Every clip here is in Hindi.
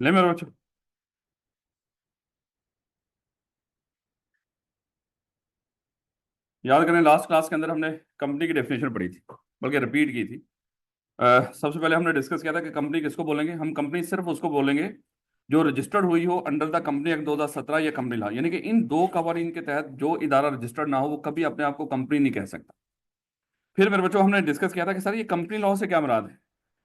ले मेरे बच्चों, याद करें लास्ट क्लास के अंदर हमने कंपनी की डेफिनेशन पढ़ी थी, बल्कि रिपीट की थी। सबसे पहले हमने डिस्कस किया था कि कंपनी किसको बोलेंगे। हम कंपनी सिर्फ उसको बोलेंगे जो रजिस्टर्ड हुई हो अंडर द कंपनी एक्ट 2017 या कंपनी लॉ, यानी कि इन दो कवानीन के तहत जो इदारा रजिस्टर्ड ना हो वो कभी अपने आप को कंपनी नहीं कह सकता। फिर मेरे बच्चों हमने डिस्कस किया था कि सर ये कंपनी लॉ से क्या मुराद है।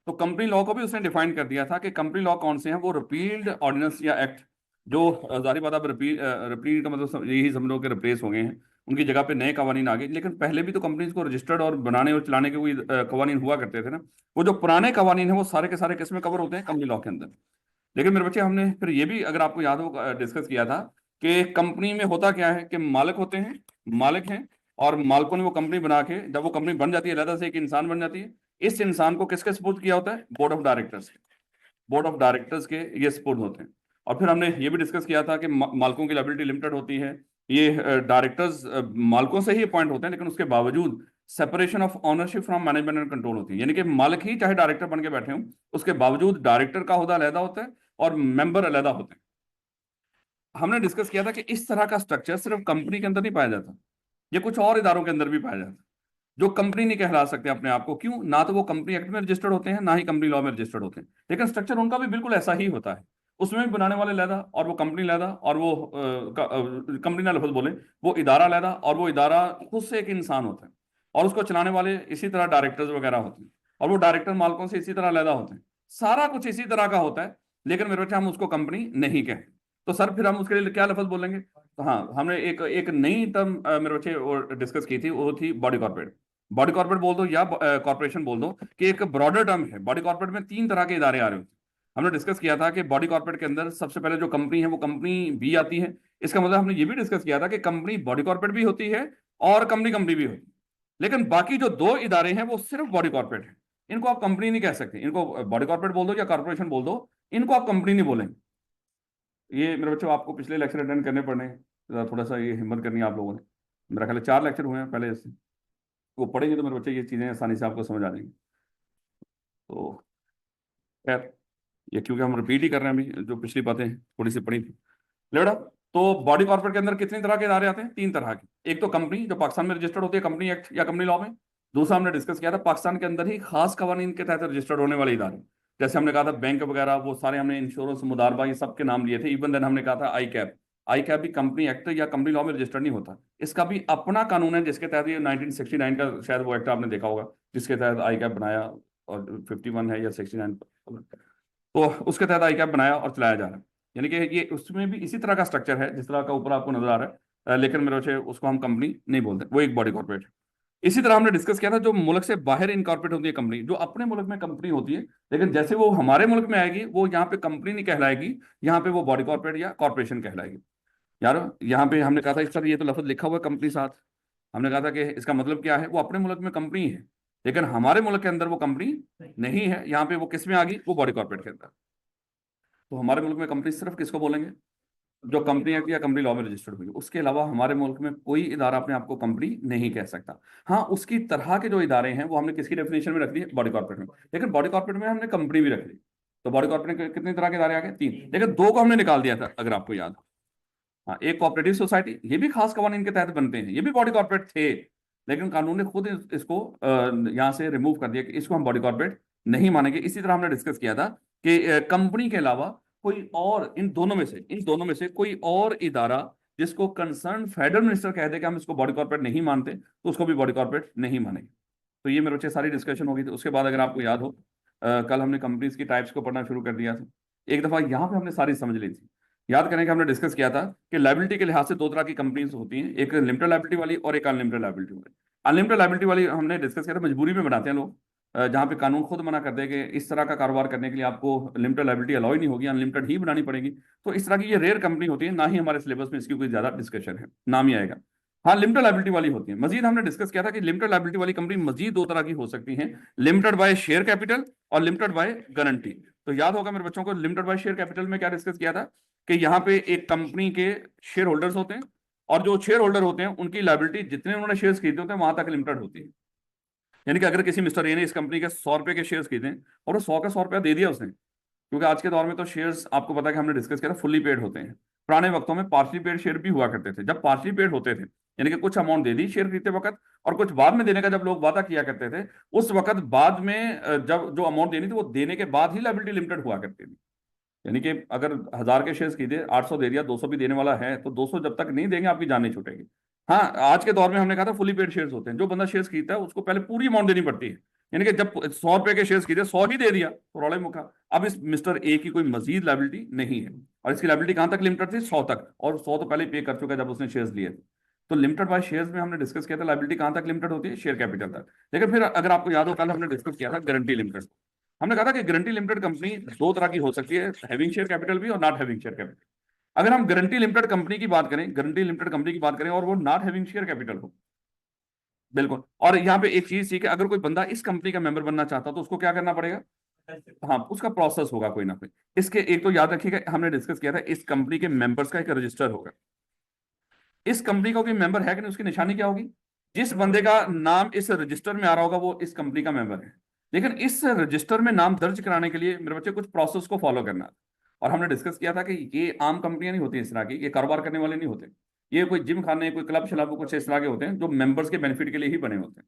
तो कंपनी लॉ को भी उसने डिफाइन कर दिया था कि कंपनी लॉ कौन से हैं, वो रिपील्ड ऑर्डिनेंस या एक्ट जो जारी बात अब रिपील का मतलब यही समझ लो कि रिप्लेस हो गए हैं, उनकी जगह पे नए कवानीन आ गए। लेकिन पहले भी तो कंपनीज को रजिस्टर्ड और बनाने और चलाने के कोई कवानीन हुआ करते थे ना। वो जो पुराने कवानीन है वो सारे के सारे किसमें कवर होते हैं, कंपनी लॉ के अंदर। लेकिन मेरे बच्चे हमने फिर ये भी, अगर आपको याद हो, डिस्कस किया था कि कंपनी में होता क्या है कि मालिक होते हैं, मालिक हैं, और मालिकों ने वो कंपनी बना के, जब वो कंपनी बन जाती है अलग से एक इंसान बन जाती है। इस इंसान को किसके सपुर्द किया होता है, बोर्ड ऑफ डायरेक्टर्स के। बोर्ड ऑफ डायरेक्टर्स के ये सपुर्द होते हैं। और फिर हमने ये भी डिस्कस किया था कि मालिकों की लायबिलिटी लिमिटेड होती है। ये डायरेक्टर्स मालिकों से ही अपॉइंट होते हैं, लेकिन उसके बावजूद separation of ownership from management and control होती है, यानी कि मालिक ही चाहे डायरेक्टर बन के बैठे हों, उसके बावजूद डायरेक्टर का ओहदा अलहदा होता है और मेंबर अलहदा होते हैं। हमने डिस्कस किया था कि इस तरह का स्ट्रक्चर सिर्फ कंपनी के अंदर नहीं पाया जाता, ये कुछ और इदारों के अंदर भी पाया जाता है जो कंपनी नहीं कहला सकते अपने आप को। क्यों? ना तो वो कंपनी एक्ट में रजिस्टर्ड होते हैं, ना ही कंपनी लॉ में रजिस्टर्ड होते हैं, लेकिन स्ट्रक्चर उनका भी बिल्कुल ऐसा ही होता है। उसमें भी बनाने वाले लहदा और वो कंपनी लहदा, और वो कंपनी ना लफ्ज बोले, वो इदारा लहदा, और वो इदारा खुद से एक इंसान होता है, और उसको चलाने वाले इसी तरह डायरेक्टर्स वगैरह होते हैं, और वो डायरेक्टर मालिकों से इसी तरह लहदा होते हैं। सारा कुछ इसी तरह का होता है, लेकिन मेरे बच्चे हम उसको कंपनी नहीं कहते। तो सर फिर हम उसके लिए क्या लफ्ज बोलेंगे? तो हाँ, हमने एक एक नई टर्म मेरे बच्चे डिस्कस की थी, वो थी बॉडी कॉर्पोरेट। बॉडी कॉर्पोरेट बोल दो या कॉर्पोरेशन बोल दो, कि एक ब्रॉडर टर्म है। बॉडी कॉर्पोरेट में तीन तरह के इदारे आ रहे होते हैं। हमने डिस्कस किया था कि बॉडी कॉर्पोरेट के अंदर सबसे पहले जो कंपनी है वो कंपनी बी आती है। इसका मतलब हमने ये भी डिस्कस किया था कि कंपनी बॉडी कॉर्पोरेट भी होती है और कंपनी कंपनी भी होती है, लेकिन बाकी जो दो इदारे हैं वो सिर्फ बॉडी कॉर्पोरेट है। इनको आप कंपनी नहीं कह सकते, इनको बॉडी कॉर्पोरेट बोल दो या कॉर्पोरेशन बोल दो, इनको आप कंपनी नहीं बोलेंगे। ये मेरे बच्चों आपको पिछले लेक्चर अटेंड करने पड़ने हैं, थोड़ा सा ये हिम्मत करनी है आप लोगों ने। मेरा ख्याल है 4 लेक्चर हुए हैं पहले इससे, वो पढ़ेंगे तो मेरे बच्चे ये चीज़ें आसानी से आपको समझ आ जाएंगी। तो खैर, ये क्योंकि हम रिपीट ही कर रहे हैं अभी जो पिछली बातें थोड़ी सी पढ़ी थी। लेड़ा, तो बॉडी कॉर्पोरेट के अंदर कितनी तरह के इदारे आते हैं? तीन तरह के। एक तो कंपनी जो पाकिस्तान में रजिस्टर्ड होती है कंपनी एक्ट या कंपनी लॉ में। दूसरा हमने डिस्कस किया था पाकिस्तान के अंदर ही खास कवानीन के तहत रजिस्टर्ड होने वाले इदारे, जैसे हमने कहा था बैंक वगैरह, वो सारे हमने इंश्योरेंस मुदारबा ये सब के नाम लिए थे। इवन देन हमने कहा था आई कैप। आई कैप भी कंपनी एक्ट या कंपनी लॉ में रजिस्टर्ड नहीं होता, इसका भी अपना कानून है जिसके तहत ये 1969 का शायद वो एक्ट आपने देखा होगा, जिसके तहत आई कैप बनाया। और 51 है या 69, तो उसके तहत आई कैप बनाया और चलाया जा रहा है। यानी कि ये उसमें भी इसी तरह का स्ट्रक्चर है जिस तरह का ऊपर आपको नजर आ रहा है। लेकिन मेरे बच्चे उसको हम कंपनी नहीं बोलते, वो एक बॉडी कॉर्पोरेट है। इसी तरह हमने डिस्कस किया था जो मुल्क से बाहर इनकॉर्पोरेट होती है कंपनी, जो अपने मुल्क में कंपनी होती है, लेकिन जैसे वो हमारे मुल्क में आएगी वो यहाँ पे कंपनी नहीं कहलाएगी, यहाँ पे वो बॉडी कॉर्पोरेट या कॉर्पोरेशन कहलाएगी। यार, यहाँ पे हमने कहा था इस तरह ये तो लफ्ज लिखा हुआ है कंपनी साथ, हमने कहा था कि इसका मतलब क्या है, वो अपने मुल्क में कंपनी है, लेकिन हमारे मुल्क के अंदर वो कंपनी नहीं है। यहाँ पे वो किस में आ गई, वो बॉडी कॉर्पोरेट के अंदर। तो हमारे मुल्क में कंपनी सिर्फ किसको बोलेंगे, जो कंपनी एक्ट या कंपनी लॉ में रजिस्टर्ड हुई है। उसके अलावा हमारे मुल्क में कोई इदारा अपने आप को कंपनी नहीं कह सकता। हाँ, उसकी तरह के जो इदारे हैं वो हमने किसकी डेफिनेशन में रख दी, बॉडी कॉर्पोरेट में। लेकिन बॉडी कॉर्पोरेट में हमने कंपनी भी रख ली। तो बॉडी कॉर्पोरेट में कितने तरह के इदारे आ गए, तीन, लेकिन दो को हमने निकाल दिया था अगर आपको याद हो। हाँ, एक कोऑपरेटिव सोसाइटी, ये भी खास कवानीन के तहत बनते हैं, ये भी बॉडी कॉर्पोरेट थे, लेकिन कानून ने खुद इसको यहाँ से रिमूव कर दिया कि इसको हम बॉडी कॉर्पोरेट नहीं मानेंगे। इसी तरह हमने डिस्कस किया था कि कंपनी के अलावा कोई और, इन दोनों में से कोई और इदारा जिसको कंसर्न फेडरल मिनिस्टर कह दे कि हम इसको बॉडी कॉर्पोरेट नहीं मानते, तो उसको भी बॉडी कॉर्पोरेट नहीं मानेंगे। तो ये मेरे बच्चे सारी डिस्कशन होगी। तो उसके बाद अगर आपको याद हो, कल हमने कंपनीज की टाइप्स को पढ़ना शुरू कर दिया था। एक दफा यहाँ पे हमने सारी समझ ली थी। याद करें कि हमने डिस्कस किया था कि लाइबिलिटी के लिहाज से दो तरह की कंपनीज होती हैं, एक लिमिटेड लाइबिलिटी वाली और एक अनलिमिटेड लाइबिलिटी वाली। अनलिमिटेड लाइबिलिटी वाली हमने डिस्कस किया था, मजबूरी में बनाते हैं लोग, जहाँ पे कानून खुद मना कर दे कि इस तरह का कारोबार करने के लिए आपको लिमिटेड लाइबिलिटी अलाउ ही नहीं होगी, अनलिमिटेड ही बनानी पड़ेगी। तो इस तरह की ये रेयर कंपनी होती है, ना ही हमारे सिलेबस में इसकी कोई ज्यादा डिस्कशन है, नाम ही आएगा। हाँ, लिमिटेड लाइबिलिटी वाली होती है। मजीद हमने डिस्कस किया था कि लिमिटेड लाइबिलिटी वाली कंपनी मजीद दो तरह की हो सकती है, लिमिटेड बाय शेयर कैपिटल और लिमिटेड बाय गारंटी। तो याद होगा मेरे बच्चों को, लिमिटेड बाय शेयर कैपिटल में क्या डिस्कस किया था कि यहाँ पे एक कंपनी के शेयर होल्डर्स होते हैं, और जो शेयर होल्डर होते हैं उनकी लाइबिलिटी जितने उन्होंने शेयर्स खरीदे होते हैं वहां तक लिमिटेड होती है। यानी कि अगर किसी मिस्टर ए ने इस कंपनी के 100 रुपए के शेयर्स खरीदे और वो 100 का 100 रुपया दे दिया उसने, क्योंकि आज के दौर में तो शेयर्स आपको पता है कि हमने डिस्कस किया था फुल्ली पेड होते हैं। पुराने वक्तों में पार्शली पेड शेयर भी हुआ करते थे। जब पार्शली पेड होते थे यानी कि कुछ अमाउंट दे दी शेयर खरीदते वक्त और कुछ बाद में देने का जब लोग वादा किया करते थे, उस वक्त बाद में जब जो अमाउंट देनी थी वो देने के बाद ही लायबिलिटी लिमिटेड हुआ करती थी। यानी कि अगर 1000 के शेयर्स खरीदे, 800 दे दिया, 200 भी देने वाला है, तो 200 जब तक नहीं देंगे आपकी जान नहीं छूटेगी। हाँ, आज के दौर में हमने कहा था फुली पेड शेयर्स होते हैं। जो बंदा शेयर्स खरीदता है उसको पहले पूरी अमाउंट देनी पड़ती है। यानी कि जब 100 रुपए के शेयर्स खरीदे, 100 ही दे दिया तो रौले मुका। अब इस मिस्टर ए की कोई मजीद लायबिलिटी नहीं है। और इसकी लायबिलिटी कहां तक लिमिटेड थी? 100 तक, और 100 तो पहले पे कर चुका है जब उसने शेयर्स लिए थे। तो लिमिटेड बाय शेयर्स में हमने डिस्कस किया था लायबिलिटी कहां तक लिमिटेड होती है? शेयर कैपिटल तक। लेकिन फिर अगर आपको याद हो, कल हमने डिस्कस किया था गारंटी लिमिटेड। हमने कहा था कि गारंटी लिमिटेड कंपनी दो तरह की हो सकती है, हैविंग शेयर कैपिटल भी और नॉट हैविंग शेयर कैपिटल। अगर हम गारंटी लिमिटेड कंपनी की बात करें, गारंटी लिमिटेड कंपनी की बात करें और वो नॉट हैविंग शेयर कैपिटल हो, बिल्कुल। और यहाँ पे एक चीज थी कि अगर कोई बंदा इस कंपनी का मेंबर बनना चाहता तो उसको क्या करना पड़ेगा? हाँ, उसका प्रोसेस होगा कोई ना कोई। इसके एक तो याद रखिएगा, हमने डिस्कस किया था इस कंपनी के मेंबर्स का एक रजिस्टर होगा। इस कंपनी का कोई मेंबर है कि नहीं, उसकी निशानी क्या होगी? जिस बंदे का नाम इस रजिस्टर में आ रहा होगा वो इस कंपनी का मेंबर है। लेकिन इस रजिस्टर में नाम दर्ज कराने के लिए मेरे बच्चे कुछ प्रोसेस को फॉलो करना है। और हमने डिस्कस किया था कि ये आम कंपनियां नहीं होती इस तरह की, ये कारोबार करने वाले नहीं होते। ये कोई जिम खाने, कोई क्लब शलब, कुछ इस तरह के होते हैं जो मेंबर्स के बेनिफिट के लिए ही बने होते हैं।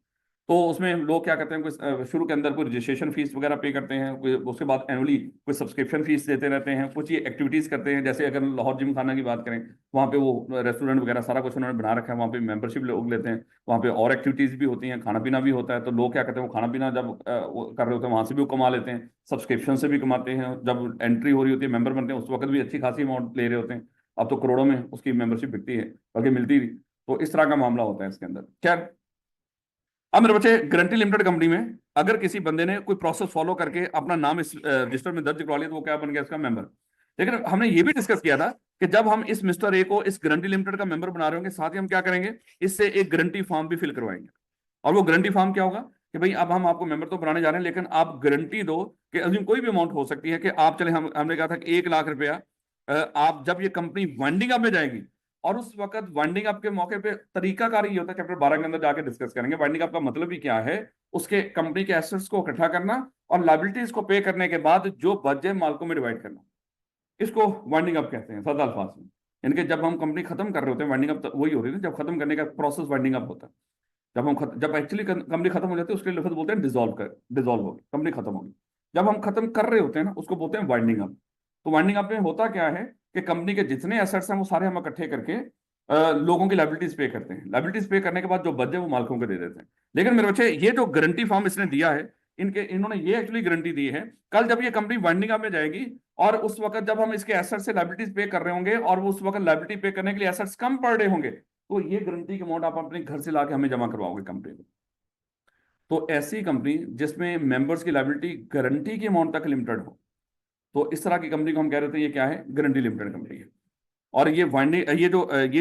तो उसमें लोग क्या करते हैं, कोई शुरू के अंदर कोई रजिस्ट्रेशन फीस वगैरह पे करते हैं, उसके बाद एनुअली कोई सब्सक्रिप्शन फीस देते रहते हैं, कुछ ये एक्टिविटीज करते हैं। जैसे अगर लाहौर जिम खाना की बात करें, वहाँ पे वो रेस्टोरेंट वगैरह सारा कुछ उन्होंने बना रखा है, वहाँ पे मेंबरशिप लोग लेते हैं। वहाँ पे और एक्टिविटीज भी होती हैं, खाना पीना भी होता है। तो लोग क्या करते हैं, वो खाना पीना जब वो कर रहे होते हैं वहाँ से भी वो कमा लेते हैं, सब्सक्रिप्शन से भी कमाते हैं। जब एंट्री हो रही होती है, मेंबर बनते हैं, उस वक्त भी अच्छी खासी अमाउंट ले रहे होते हैं। अब तो करोड़ों में उसकी मेंबरशिप बिकती है, बल्कि मिलती भी। तो इस तरह का मामला होता है इसके अंदर। खैर, अब मेरे बच्चे गारंटी लिमिटेड कंपनी में अगर किसी बंदे ने कोई प्रोसेस फॉलो करके अपना नाम इस रजिस्टर में दर्ज करवा लिया तो वो क्या बन गया? इसका मेंबर। लेकिन हमने ये भी डिस्कस किया था कि जब हम इस मिस्टर ए को इस गारंटी लिमिटेड का मेंबर बना रहे होंगे, साथ ही हम क्या करेंगे, इससे एक गारंटी फॉर्म भी फिल करवाएंगे। और वो गारंटी फॉर्म क्या होगा कि भाई अब हम आपको मेंबर तो बनाने जा रहे हैं, लेकिन आप गारंटी दो कि अजीम कोई भी अमाउंट हो सकती है कि आप चले, हमने कहा था कि 1 लाख रुपया आप जब ये कंपनी वाइंडिंग अप में जाएगी, और उस वक्त वाइंडिंग अप के मौके पे तरीकाकार ये होता है, चैप्टर 12 के अंदर जाके डिस्कस करेंगे वाइंडिंग अप का मतलब ही क्या है। उसके कंपनी के एसेट्स को इकट्ठा करना और लायबिलिटीज को पे करने के बाद जो बचे मालकों में डिवाइड करना, इसको वाइंडिंग अप कहते हैं सादा अल्फाज में। यानी कि जब हम कंपनी खत्म कर रहे होते हैं, वाइंडिंग अप वही हो रही है जब खत्म करने का प्रोसेस वाइंडिंग अप होता है। जब एक्चुअली कंपनी खत्म हो जाती है उसके लिए लफ्ज बोलते हैं डिसॉल्व होगी, कंपनी खत्म होगी। जब हम खत्म कर रहे होते हैं ना, उसको बोलते हैं वाइंडिंग अप। तो वाइंडिंग अप में होता क्या है कि कंपनी के जितने एसेट्स हैं वो सारे हम इकट्ठे करके लोगों की लायबिलिटीज पे करते हैं। लायबिलिटीज पे करने के बाद जो बचे वो मालिकों को दे देते हैं। लेकिन मेरे बच्चे, ये जो गारंटी फॉर्म इसने दिया है, इन्होंने ये एक्चुअली गारंटी दी है, कल जब ये कंपनी वाइंडिंग अप में जाएगी और उस वक्त जब हम इसके एसेट से लायबिलिटीज पे कर रहे होंगे और वो उस वक्त लायबिलिटी पे करने के लिए एसेट्स कम पड़ रहे होंगे, तो ये गारंटी की अमाउंट आप अपने घर से लाके हमें जमा करवाओगे कंपनी को। तो ऐसी कंपनी जिसमें मेंबर्स की लायबिलिटी गारंटी की अमाउंट तक लिमिटेड हो, तो इस तरह की कंपनी को हम कह रहे थे ये क्या है? गारंटी लिमिटेड कंपनी है। और ये वाइंडिंग, ये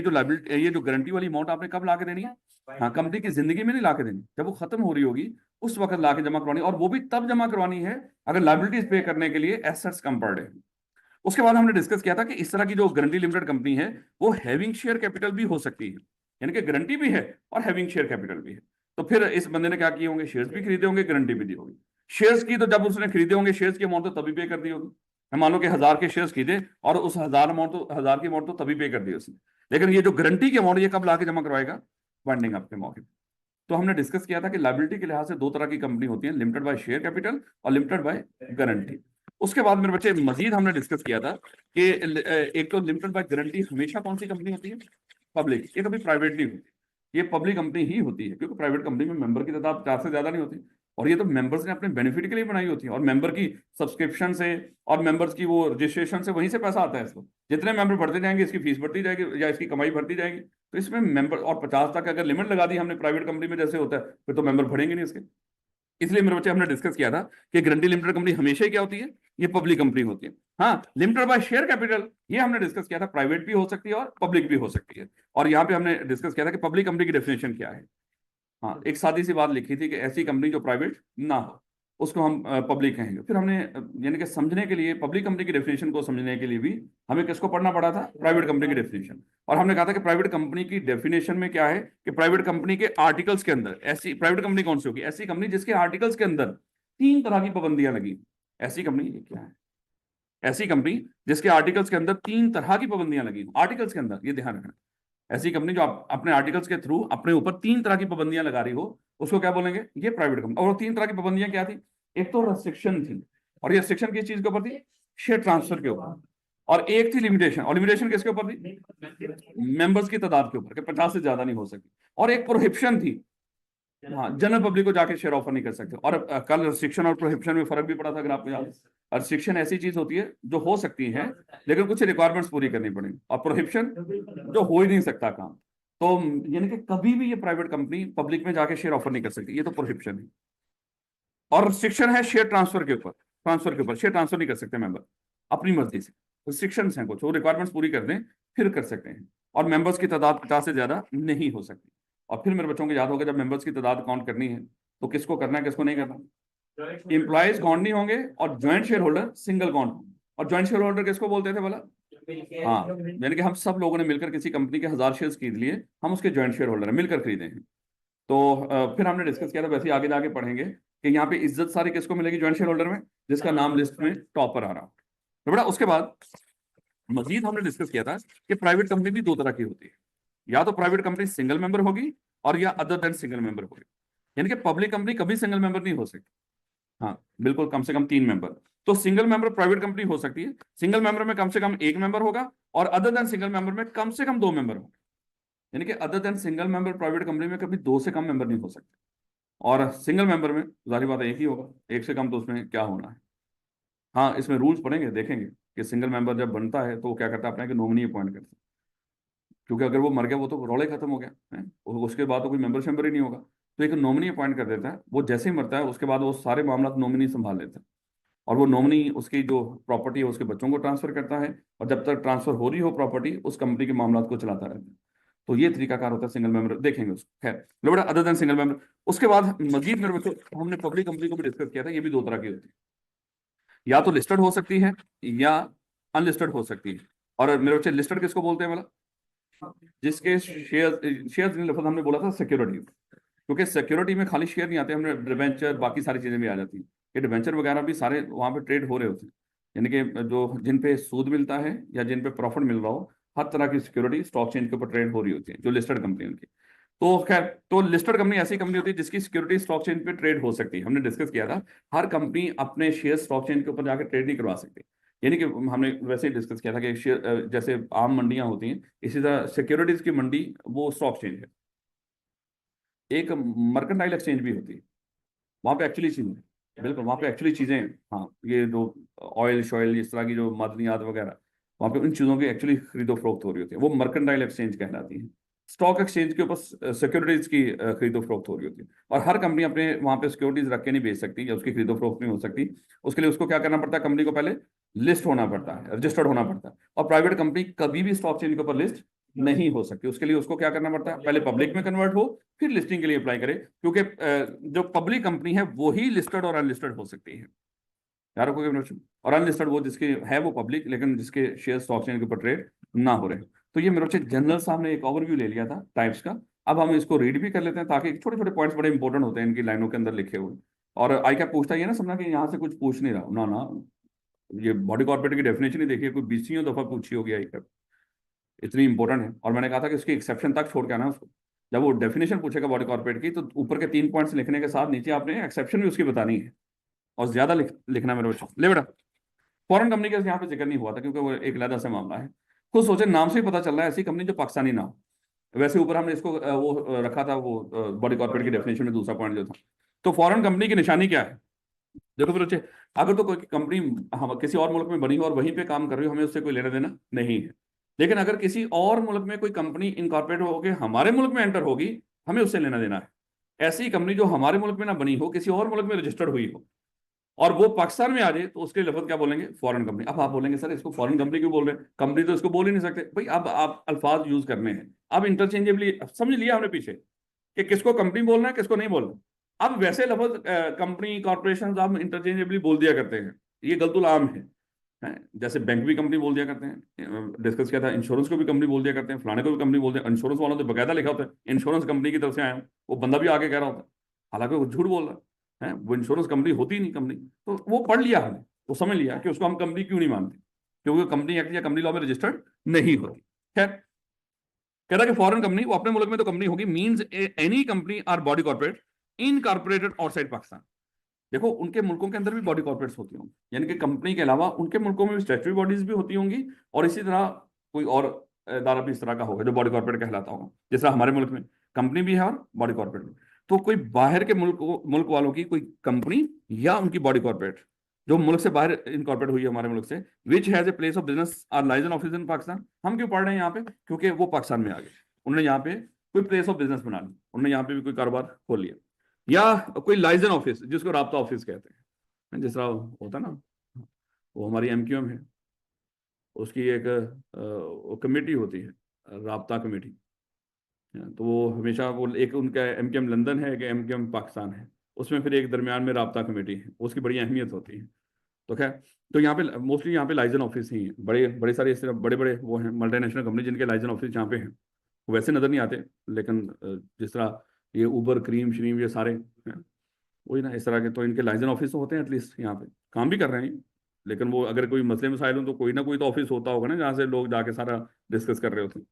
जो लायबिलिटी, ये जो गारंटी वाली अमाउंट आपने कब ला के देनी है? हाँ, कंपनी की जिंदगी में नहीं ला के देनी, जब वो खत्म हो रही होगी उस वक्त ला के जमा करवानी। और वो भी तब जमा करवानी है अगर लायबिलिटीज पे करने के लिए एसेट्स कम पड़ रहे हैं। उसके बाद हमने डिस्कस किया था कि इस तरह की जो गारंटी लिमिटेड कंपनी है वो हैविंग शेयर कैपिटल भी हो सकती है। यानी कि गारंटी भी है और हैविंग शेयर कैपिटल भी है। तो फिर इस बंदे ने क्या किए होंगे? शेयर्स भी खरीदे होंगे, गारंटी भी दी होगी। शेयर्स की तो जब उसने खरीदे होंगे, शेयर्स की अमाउंट तो तभी पे कर दी होगी। मान लो कि 1000 के शेयर्स खरीदे और उस 1000 की अमाउंट तो तभी पे कर दी उसने। लेकिन ये जो गारंटी की अमाउंट, ये कब ला के जमा करवाएगा? वाइंडिंग अप के मौके पर। तो हमने डिस्कस किया था कि लायबिलिटी के लिहाज से दो तरह की कंपनी होती है, लिमिटेड बाय शेयर कैपिटल और लिमिटेड बाय गारंटी। उसके बाद मेरे बच्चे मजीद हमने डिस्कस किया था कि एक तो लिमिटेड बाय गारंटी हमेशा कौन सी कंपनी होती है? पब्लिक। ये कभी प्राइवेट नहीं होती, ये पब्लिक कंपनी ही होती है, क्योंकि प्राइवेट कंपनी में मेंबर की तादाद 4 से ज्यादा नहीं होती। और ये तो मेंबर्स ने अपने बेनिफिट के लिए बनाई होती है, और मेंबर की सब्सक्रिप्शन से और मेंबर्स की वो रजिस्ट्रेशन से वहीं से पैसा आता है इसको। जितने मेंबर बढ़ते जाएंगे इसकी फीस बढ़ती जाएगी या इसकी कमाई बढ़ती जाएगी। तो इसमें मेंबर, और 50 तक अगर लिमिट लगा दी हमने प्राइवेट कंपनी में जैसे होता है, फिर तो मेंबर बढ़ेंगे नहीं इसके। इसलिए मेरे बच्चे हमने डिस्कस किया था कि गारंटी लिमिटेड कंपनी हमेशा ही क्या होती है? ये पब्लिक कंपनी होती है। हाँ, लिमिटेड बाय शेयर कैपिटल, ये हमने डिस्कस किया था, प्राइवेट भी हो सकती है और पब्लिक भी हो सकती है। और यहाँ पे हमने डिस्कस किया था कि पब्लिक कंपनी की डेफिनेशन क्या है। हाँ, एक सादी सी बात लिखी थी कि ऐसी कंपनी जो प्राइवेट ना हो उसको हम पब्लिक कहेंगे। फिर हमने यानी कि समझने के लिए, पब्लिक कंपनी की डेफिनेशन को समझने के लिए भी हमें किसको पढ़ना पड़ा था? प्राइवेट कंपनी की डेफिनेशन। और हमने कहा था कि प्राइवेट कंपनी की डेफिनेशन में क्या है कि प्राइवेट कंपनी के आर्टिकल्स के अंदर, ऐसी प्राइवेट कंपनी कौन सी होगी? ऐसी कंपनी जिसके आर्टिकल्स के अंदर 3 तरह की पाबंदियां लगी। ऐसी कंपनी ये क्या है? ऐसी कंपनी जिसके आर्टिकल्स के अंदर 3 तरह की पाबंदियां लगी हो, आर्टिकल्स के अंदर, ये ध्यान रखना। ऐसी कंपनी जो अपने आर्टिकल्स के थ्रू अपने ऊपर 3 तरह की पाबंदियां लगा रही हो, उसको क्या बोलेंगे? ये प्राइवेट कंपनी। और वो 3 तरह की पाबंदियां क्या थी? एक तो रेस्ट्रिक्शन थी, और ये रेस्ट्रिक्शन किस चीज के ऊपर थी? शेयर ट्रांसफर के ऊपर। और एक थी लिमिटेशन, और लिमिटेशन किसके ऊपर थी? मेंबर्स की तादाद के ऊपर, कि 50 से ज्यादा नहीं हो सकती। और एक प्रोहिबिशन थी, हाँ, जनरल पब्लिक को जाके शेयर ऑफर नहीं कर सकते। और कल रिस्ट्रिक्शन और प्रोहिबिशन में फर्क भी पड़ा था, अगर आपको याद है। रिस्ट्रिक्शन ऐसी चीज होती है जो हो सकती है, लेकिन कुछ रिक्वायरमेंट्स पूरी करनी पड़ेगी, और प्रोहिबिशन जो हो ही नहीं सकता काम। तो यानी कि कभी भी ये प्राइवेट कंपनी पब्लिक में जाके शेयर ऑफर नहीं कर सकती, ये तो प्रोहिबिशन है। और रिस्ट्रिक्शन है शेयर ट्रांसफर के ऊपर, शेयर ट्रांसफर नहीं कर सकते मेंबर अपनी मर्जी से। रिस्ट्रिक्शन हैं कुछ, वो रिक्वायरमेंट्स पूरी कर दें फिर कर सकते हैं। और मेंबर्स की तादाद 50 से ज्यादा नहीं हो सकती। और फिर मेरे बच्चों को याद होगा, जब मेंबर्स की तादाद काउंट करनी है तो किसको करना है, किसको नहीं करना? एम्प्लॉयज काउंट नहीं होंगे, और joint share holder single count होंगे। और ज्वाइंट शेयर होल्डर किसको बोलते थे बोला? हाँ, यानी कि हम सब लोगों ने मिलकर किसी कंपनी के 1000 शेयर खरीद लिए, हम उसके ज्वाइंट शेयर होल्डर मिलकर खरीदे हैं। तो फिर हमने डिस्कस किया था, वैसे ही आगे जाके पढ़ेंगे कि यहाँ पे इज्जत सारी किसको मिलेगी ज्वाइंट शेयर होल्डर में? जिसका नाम लिस्ट में टॉप पर आ रहा हो। तो बेटा उसके बाद मजीद हमने डिस्कस किया था कि प्राइवेट कंपनी भी 2 तरह की होती है। या तो प्राइवेट कंपनी सिंगल मेंबर होगी, और या अदर देन सिंगल मेंबर होगी। यानी कि पब्लिक कंपनी कभी सिंगल मेंबर नहीं हो सकती। हाँ बिल्कुल, कम से कम 3 मेंबर। तो सिंगल मेंबर प्राइवेट कंपनी हो सकती है। सिंगल मेंबर में कम से कम 1 मेंबर होगा, और अदर देन सिंगल मेंबर में कम से कम 2 मेंबर होंगे। यानी कि other than single member private company में कभी 2 से कम मेंबर नहीं हो सकते। और सिंगल मेंबर में जाहिर बात है एक ही होगा, एक से कम तो उसमें क्या होना है। हाँ, इसमें रूल्स पढ़ेंगे, देखेंगे कि सिंगल मेंबर जब बनता है तो वो क्या करता है, अपना एक नॉमिनी अपॉइंट करता है। क्योंकि अगर वो मर गया, वो तो रोले खत्म हो गया है, उसके बाद तो कोई मेंबर शेंबर ही नहीं होगा। तो एक नॉमिनी अपॉइंट कर देता है, वो जैसे ही मरता है उसके बाद वो सारे मामला नॉमिनी संभाल लेता है। और वो नॉमिनी उसकी जो प्रॉपर्टी है उसके बच्चों को ट्रांसफर करता है, और जब तक ट्रांसफर हो रही हो प्रॉपर्टी, उस कंपनी के मामला को चलाता रहता है। तो ये तरीकाकार होता है सिंगल मेंबर, देखेंगे उसको। खैर लो बेटा, अदर देन सिंगल मेंबर। उसके बाद मजीद मेरे बच्चों हमने पब्लिक कंपनी को भी डिस्कस किया था, ये भी 2 तरह की होती है। या तो लिस्टेड हो सकती है, या अनलिस्टेड हो सकती है। और मेरे बच्चे लिस्टेड किसको बोलते हैं बोला? जिसके शेयर लफ्ज हमने बोला था सिक्योरिटी। क्योंकि सिक्योरिटी में खाली शेयर नहीं आते, हमने डिबेंचर बाकी सारी चीजें भी आ जाती हैं। ये डिबेंचर वगैरह भी सारे वहां पे ट्रेड हो रहे होते हैं। यानी कि जो जिन पे सूद मिलता है या जिन पे प्रॉफिट मिल रहा हो, हर तरह की सिक्योरिटी स्टॉक चेंज के ऊपर ट्रेड हो रही होती है, जो लिस्टेड कंपनी उनकी। तो खैर, तो लिस्टेड कंपनी ऐसी कंपनी होती है जिसकी सिक्योरिटी स्टॉक चेंज पे ट्रेड हो सकती है। हमने डिस्कस किया था, हर कंपनी अपने शेयर स्टॉक चेंज के ऊपर जाकर ट्रेड नहीं करवा सकती। यानी कि हमने वैसे ही डिस्कस किया था कि शेयर जैसे आम मंडियां होती हैं, इसी तरह सिक्योरिटीज की मंडी वो स्टॉक चेंज है। एक मर्केंटाइल एक्सचेंज भी होती है, वहां पे एक्चुअली चीजें, बिल्कुल वहां पे एक्चुअली चीजें, हाँ, ये जो ऑयल शॉयल इस तरह की जो मादनियात वगैरह, वहां पे उन चीजों की एक्चुअली खरीदो फरोख्त हो रही होती है, वो मर्केंटाइल एक्सचेंज कहलाती है। स्टॉक एक्सचेंज के ऊपर सिक्योरिटीज की खरीदो फरोख्त हो रही होती है। और हर कंपनी अपने वहां पे सिक्योरिटीज रख के नहीं बेच सकती, या उसकी खरीदो फरोख्त नहीं हो सकती। उसके लिए उसको क्या करना पड़ता है, कंपनी को पहले लिस्ट होना पड़ता है, रजिस्टर्ड होना पड़ता है। और प्राइवेट कंपनी कभी भी स्टॉक चेंज के ऊपर लिस्ट नहीं हो सकती। उसके लिए उसको क्या करना पड़ता है, पहले पब्लिक में कन्वर्ट हो, फिर लिस्टिंग के लिए अप्लाई करे। क्योंकि जो पब्लिक कंपनी है वो ही लिस्टेड और अनलिस्टेड हो सकती है, यार रखोगे नोशन। और अनलिस्टेड वो जिसके है वो पब्लिक, लेकिन जिसके शेयर स्टॉक चेन के ऊपर ट्रेड ना हो रहे। तो ये मेरे बच्चे जनरल साहब ने एक ओवरव्यू ले लिया था टाइप्स का। अब हम इसको रीड भी कर लेते हैं, ताकि छोटे छोटे पॉइंट्स बड़े इंपॉर्टेंट होते हैं इनकी लाइनों के अंदर लिखे हुए। और आई क्या पूछता है ना, समझना कि यहाँ से कुछ पूछ नहीं रहा ना ना, ये बॉडी कॉर्पोरेट की डेफिनेशन ही देखिए, कोई 20 दफा पूछी होगी आई कैप, इतनी इंपॉर्टेंट है। और मैंने कहा था कि उसकी एक्सेप्शन तक छोड़ के आना उसको। जब वो डेफिनेशन पूछेगा बॉडी कॉर्पोरेट की, तो ऊपर के 3 पॉइंट्स लिखने के साथ नीचे आपने एक्सेप्शन भी उसकी बतानी है, और ज्यादा लिखना मेरे बच्चों। ले बेटा, फॉरेन कंपनी का यहाँ पे जिक्र नहीं हुआ था, क्योंकि वो एक अलग से मामला है। खुद सोचे, नाम से ही पता चल रहा है ऐसी कंपनी जो पाकिस्तानी ना हो। वैसे ऊपर हमने इसको रखा था, वो बॉडी कॉर्पोरेट की डेफिनेशन में दूसरा पॉइंट जो था। तो फॉरेन कंपनी की निशानी क्या है? देखो फिर बच्चे, अगर तो कोई कंपनी हम किसी और मुल्क में बनी हो और वहीं पे काम कर रही हो, हमें उससे कोई लेना देना नहीं है। लेकिन अगर किसी और मुल्क में कोई कंपनी इनकॉर्पोरेट होकर हमारे मुल्क में एंटर होगी, हमें उससे लेना देना है। ऐसी कंपनी जो हमारे मुल्क में ना बनी हो, किसी और मुल्क में रजिस्टर्ड हुई हो, और वो पाकिस्तान में आ जाए, तो उसके लफ्ज क्या बोलेंगे? Foreign company. अब आप बोलेंगे सर इसको फॉरेन कंपनी क्यों बोल रहे हैं, कंपनी तो इसको बोल ही नहीं सकते भाई। अब आप अल्फाज यूज करने हैं, अब इंटरचेंजेबली समझ लिया हमने पीछे कि किसको कंपनी बोलना है, किसको नहीं बोलना। अब वैसे लफ्ज कंपनी कॉर्पोरेशन आप इंटरचेंजेबली बोल दिया करते हैं, ये गलतुल आम है। जैसे बैंक भी कंपनी बोल दिया करते हैं, डिस्कस किया था, इंश्योरेंस को भी कंपनी बोल दिया करते हैं, फलाने को भी कंपनी बोलते हैं। इंश्योरेंस वालों तो बकायदा लिखा होता है इंश्योरेंस कंपनी की तरफ से आया हूं, वो बंदा भी आगे कह रहा होता है, हालांकि वो झूठ बोल रहा है, वो इंश्योरेंस कंपनी होती ही नहीं कंपनी। तो वो पढ़ लिया हमने, तो समझ लिया कि उसको हम कंपनी क्यों नहीं मानते, क्योंकि कंपनी एक्ट या कंपनी लॉ में रजिस्टर्ड नहीं होती। खैर, कह रहा कि फॉरेन कंपनी, वो अपने मुल्क में तो कंपनी होगी, means any company our body corporate incorporated outside Pakistan. देखो, उनके मुल्कों के अंदर भी बॉडी कॉर्पोरेट्स होती होंगी, यानी कि कंपनी के अलावा उनके मुल्कों में भी स्टैट्यूटरी बॉडीज भी होती होंगी, और इसी तरह कोई और इदारा भी इस तरह का होगा जो बॉडी कॉर्पोरेट कहलाता होगा। जिस तरह हमारे मुल्क में कंपनी भी है और बॉडी कॉर्पोरेट भी। तो कोई बाहर के मुल्क वालों की कोई कंपनी या उनकी बॉडी कॉर्पोरेट जो मुल्क से बाहर इनकॉर्पोरेट हुई है हमारे मुल्क से, which has a place of business और लाइसेंस ऑफिस इन पाकिस्तान। हम क्यों पढ़ रहे हैं यहाँ पे? क्योंकि वो पाकिस्तान में आ गए, उन्होंने यहाँ पे कोई प्लेस ऑफ बिजनेस बना ली, उन्होंने यहाँ पे भी कोई कारोबार खोल लिया, या कोई लाइसेंस ऑफिस जिसको राब्ता ऑफिस कहते हैं, जिस तरह होता ना, वो हमारी एमक्यूएम है, उसकी एक कमेटी होती है, राब्ता कमेटी। तो वो हमेशा वो एक उनका एमक्यूएम लंदन है, एक एमक्यूएम पाकिस्तान है, उसमें फिर एक दरमियान में राब्ता कमेटी है, उसकी बड़ी अहमियत होती है। तो खैर, तो यहाँ पे मोस्टली यहाँ पे लाइसेंस ऑफिस ही हैं, बड़े बड़े सारे इस तरह बड़े बड़े वो हैं मल्टीनेशनल कंपनी जिनके लाइसेंस ऑफिस यहाँ पे हैं। वो वैसे नज़र नहीं आते, लेकिन जिस तरह ये उबर, क्रीम श्रीम, ये सारे हैं, वही ना इस तरह के, तो इनके लाइसेंस ऑफिस तो होते हैं, एटलीस्ट यहाँ पे काम भी कर रहे हैं। लेकिन वो अगर कोई मसले मसाइल हो तो कोई ना कोई तो ऑफिस होता होगा ना, जहाँ से लोग जाके सारा डिस्कस कर रहे होते हैं।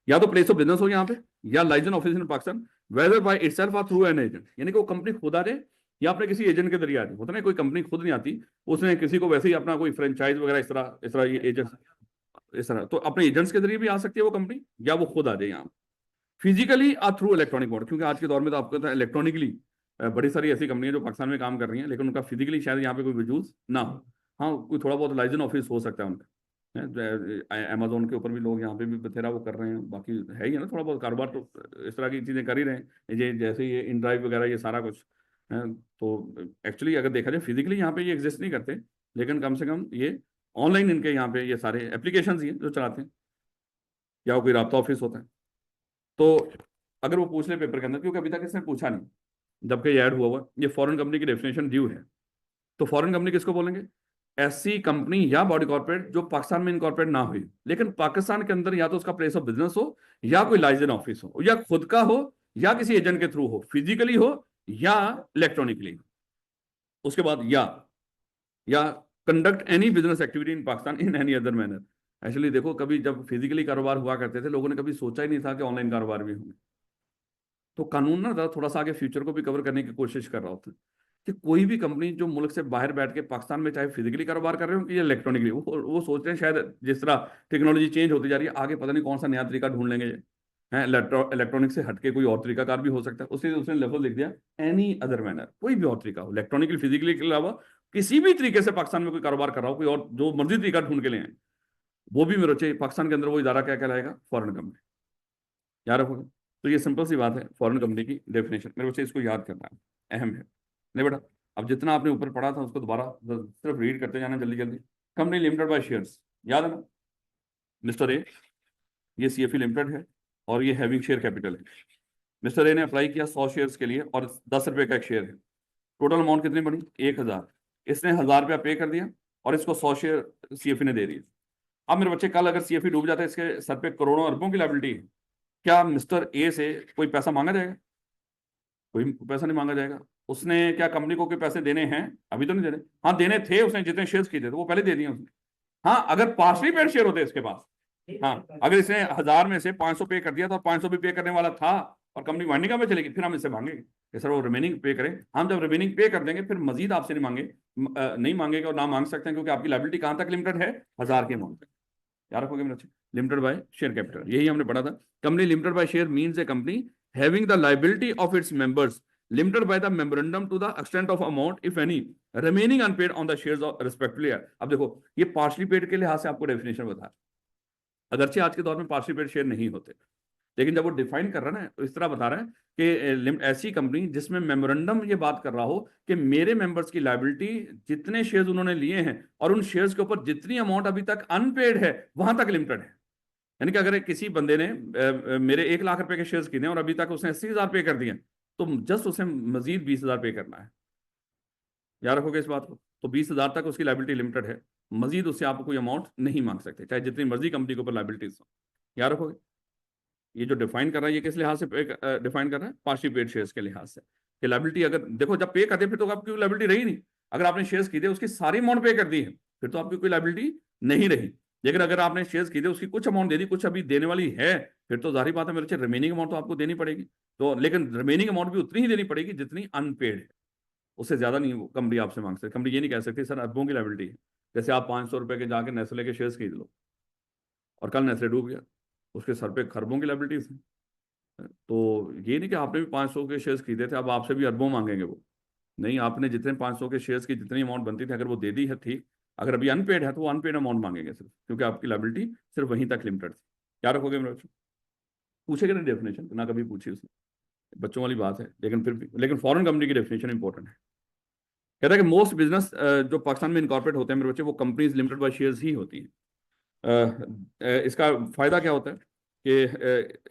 या तो प्लेस ऑफ बिजनेस हो यहाँ पे, या licence office in Pakistan, whether by itself और थ्रू एन एजेंट, यानी कि वो कंपनी खुद आ जाए या अपने किसी एजेंट के जरिए आ जाए। होता ना कोई कंपनी खुद नहीं आती, उसने किसी को वैसे ही अपना कोई फ्रेंचाइज वगैरह इस तरह ये एजेंट, इस तरह तो अपने एजेंट्स के जरिए भी आ सकती है वो कंपनी, या वो खुद आ जाए यहाँ फिजिकली और थ्रू इलेक्ट्रॉनिक मोड। क्योंकि आज के दौर में तो आपको इलेक्ट्रॉनिकली बड़ी सारी ऐसी कंपनियां जो पाकिस्तान में काम कर रही हैं, लेकिन उनका फिजिकली शायद यहाँ पे कोई वजूद ना हो। हाँ, कोई थोड़ा बहुत लाइसेंस ऑफिस हो सकता है उनका, अमेजोन के ऊपर भी लोग यहाँ पे भी बथेरा वो कर रहे हैं, बाकी है ही है ना थोड़ा बहुत कारोबार, तो इस तरह की चीज़ें कर ही रहे हैं, ये जैसे ये इन ड्राइव वगैरह ये सारा कुछ है। तो एक्चुअली अगर देखा जाए फिजिकली यहाँ पे ये एग्जिस्ट नहीं करते, लेकिन कम से कम ये ऑनलाइन इनके यहाँ पे ये सारे एप्लीकेशन ही हैं जो चलाते हैं, या वो कोई राब्ता ऑफिस होता है। तो अगर वो पूछ ले पेपर के अंदर, क्योंकि अभी तक इसने पूछा नहीं, जबकि ये ऐड हुआ ये फॉरेन कंपनी की डेफिनेशन ड्यू है। तो फॉरेन कंपनी किसको बोलेंगे? ऐसी कंपनी या बॉडी कॉर्पोरेट जो पाकिस्तान में इनकॉर्पोरेट ना हुई, लेकिन पाकिस्तान के अंदर या तो उसका प्लेस ऑफ बिजनेस हो, या कोई लाइसेंस ऑफिस हो, या खुद का हो, या किसी एजेंट के थ्रू हो, फिजिकली हो या इलेक्ट्रॉनिकली। उसके बाद या conduct any business activity in Pakistan in any other manner. Actually देखो, कभी जब फिजिकली कारोबार हुआ करते थे, लोगों ने कभी सोचा ही नहीं था कि ऑनलाइन कारोबार भी होंगे। तो कानून ना थोड़ा सा आगे फ्यूचर को भी कवर करने की कोशिश कर रहा होता है, कि कोई भी कंपनी जो मुल्क से बाहर बैठ के पाकिस्तान में चाहे फिजिकली कारोबार कर रहे हो कि या इलेक्ट्रॉनिकली, वो सोच रहे हैं शायद जिस तरह टेक्नोलॉजी चेंज होती जा रही है, आगे पता नहीं कौन सा नया तरीका ढूंढ लेंगे ये है, इलेक्ट्रॉनिक से हटके कोई और तरीका कार भी हो सकता है। उसने लफ्ज लिख दिया एनी अदर मैनर, कोई भी और तरीका हो, इलेक्ट्रॉनिकली फिजिकली के अलावा किसी भी तरीके से पाकिस्तान में कोई कारोबार कर रहा हो, कोई और जो मर्जी तरीका ढूंढ के ले आए, वो भी मेरे चाहिए पाकिस्तान के अंदर वो इदारा क्या कहलाएगा? Foreign company. याद रखोगे? तो ये सिंपल सी बात है, फॉरेन कंपनी की डेफिनेशन मेरे बच्चे इसको याद करना है, अहम है। नहीं बेटा, अब जितना आपने ऊपर पढ़ा था उसको दोबारा सिर्फ रीड करते जाना जल्दी जल्दी। कंपनी लिमिटेड बाय शेयर्स, याद है ना? मिस्टर ए, ये सीएफई लिमिटेड है, और ये हैविंग शेयर कैपिटल है। मिस्टर ए ने अप्लाई किया 100 शेयर्स के लिए, और 10 रुपए का एक शेयर है। टोटल अमाउंट कितनी बनी? 1000। इसने 1000 रुपया पे कर दिया, और इसको 100 शेयर सीएफई ने दे दिए। अब मेरे बच्चे, कल अगर सीएफई डूब जाता है, इसके सर पे करोड़ों अरबों की लायबिलिटी है, क्या मिस्टर ए से कोई पैसा मांगा जाएगा? कोई पैसा नहीं मांगा जाएगा। उसने क्या कंपनी को कोई पैसे देने हैं? अभी तो नहीं देने। हाँ, देने थे, उसने जितने शेयर्स खरीदे थे वो पहले दे दिए उसने। हाँ, अगर पार्शली पेड शेयर होते इसके पास, हाँ, अगर इसने 1000 में से 500 पे कर दिया था, और 500 भी पे करने वाला था, और कंपनी वाइंडिंग में चलेगी, फिर हम इससे मांगेंगे कि सर वो रिमेनिंग पे करें। हम जब रिमेनिंग पे कर देंगे, फिर मजीद आपसे नहीं मांगे, नहीं मांगेगा, और ना मांग सकते हैं, क्योंकि आपकी लाइबिलिटी कहां तक लिमिटेड है? 1000 के अमाउंट तक। याद रखोगे मेरे? लिमिटेड बाय शेयर कैपिटल, यही हमने पढ़ा था। Company limited by share means a company having the liability of its members limited by the memorandum to the extent of amount if any remaining unpaid on the shares of respectively। अब देखो, ये पार्शली पेड के लिहाज से आपको डेफिनेशन बता, अगरचे आज के दौर में पार्शली पेड शेयर नहीं होते, लेकिन जब वो डिफाइन कर रहा है ना, तो इस तरह बता रहा है कि ऐसी कंपनी जिसमें मेमोरेंडम ये बात कर रहा हो कि मेरे मेंबर्स की लायबिलिटी, जितने शेयर्स उन्होंने लिए हैं और उन शेयर्स के ऊपर जितनी अमाउंट अभी तक अनपेड है, वहां तक लिमिटेड है। यानी कि अगर किसी बंदे ने मेरे 1 लाख रुपए के शेयर्स खरीदे और अभी तक उसने 80,000 पे कर दिए, तो जस्ट उसे मजीद 20,000 पे करना है। याद रखोगे इस बात को? तो 20,000 तक उसकी लायबिलिटी लिमिटेड है, मजीद उससे आप कोई अमाउंट नहीं मांग सकते, चाहे जितनी मर्जी कंपनी के ऊपर लायबिलिटीज हो। याद रखोगे? ये जो डिफाइन कर रहा है, ये किस लिहाज से डिफाइन कर रहा है? पार्शली पेड शेयर्स के लिहाज से, कि लायबिलिटी अगर देखो जब पे करते फिर तो आपकी लायबिलिटी रही नहीं। अगर आपने शेयर्स खरीदे उसकी सारी अमाउंट पे कर दी है फिर तो आपकी कोई लाइबिलिटी नहीं रही। लेकिन अगर आपने शेयर्स खरीदे उसकी कुछ अमाउंट दे दी, कुछ अभी देने वाली है, फिर तो जाहिर बात है मेरे रिमेनिंग अमाउंट तो आपको देनी पड़ेगी। तो लेकिन रिमेनिंग अमाउंट भी उतनी ही देनी पड़ेगी जितनी अनपेड है, उससे ज्यादा नहीं कंपनी आपसे मांग सकती। कंपनी ये नहीं कह सकती सर अरबों की लाइबिलिटी है। जैसे आप 500 रुपए के जाके नेस्ले के शेयर्स खरीद लो और कल नेस्ले डूब गया, उसके सर पे खरबों की लाइबिलिटीज है। तो ये नहीं कि आपने भी 500 के शेयर्स खरीदे थे अब आपसे भी अरबों मांगेंगे वो। नहीं, आपने जितने 500 के शेयर्स की जितनी अमाउंट बनती थी अगर वो दे दी है ठीक, अगर अभी अनपेड है तो वो अनपेड अमाउंट मांगेंगे सिर्फ, क्योंकि आपकी लाइबिलिटी सिर्फ वहीं तक लिमिटेड थी। क्या रखोगे मेरे बच्चों? पूछेगा नहीं डेफिनेशन, ना कभी पूछी उसने, बच्चों वाली बात है, लेकिन फिर भी लेकिन फॉरेन कंपनी की डेफिनेशन इंपॉर्टेंट है। कहता है कि मोस्ट बिजनेस जो पाकिस्तान में इनकॉर्पोरेट होते हैं मेरे बच्चे वो कंपनीज लिमिटेड बाय शेयर्स ही होती हैं। इसका फायदा क्या होता है कि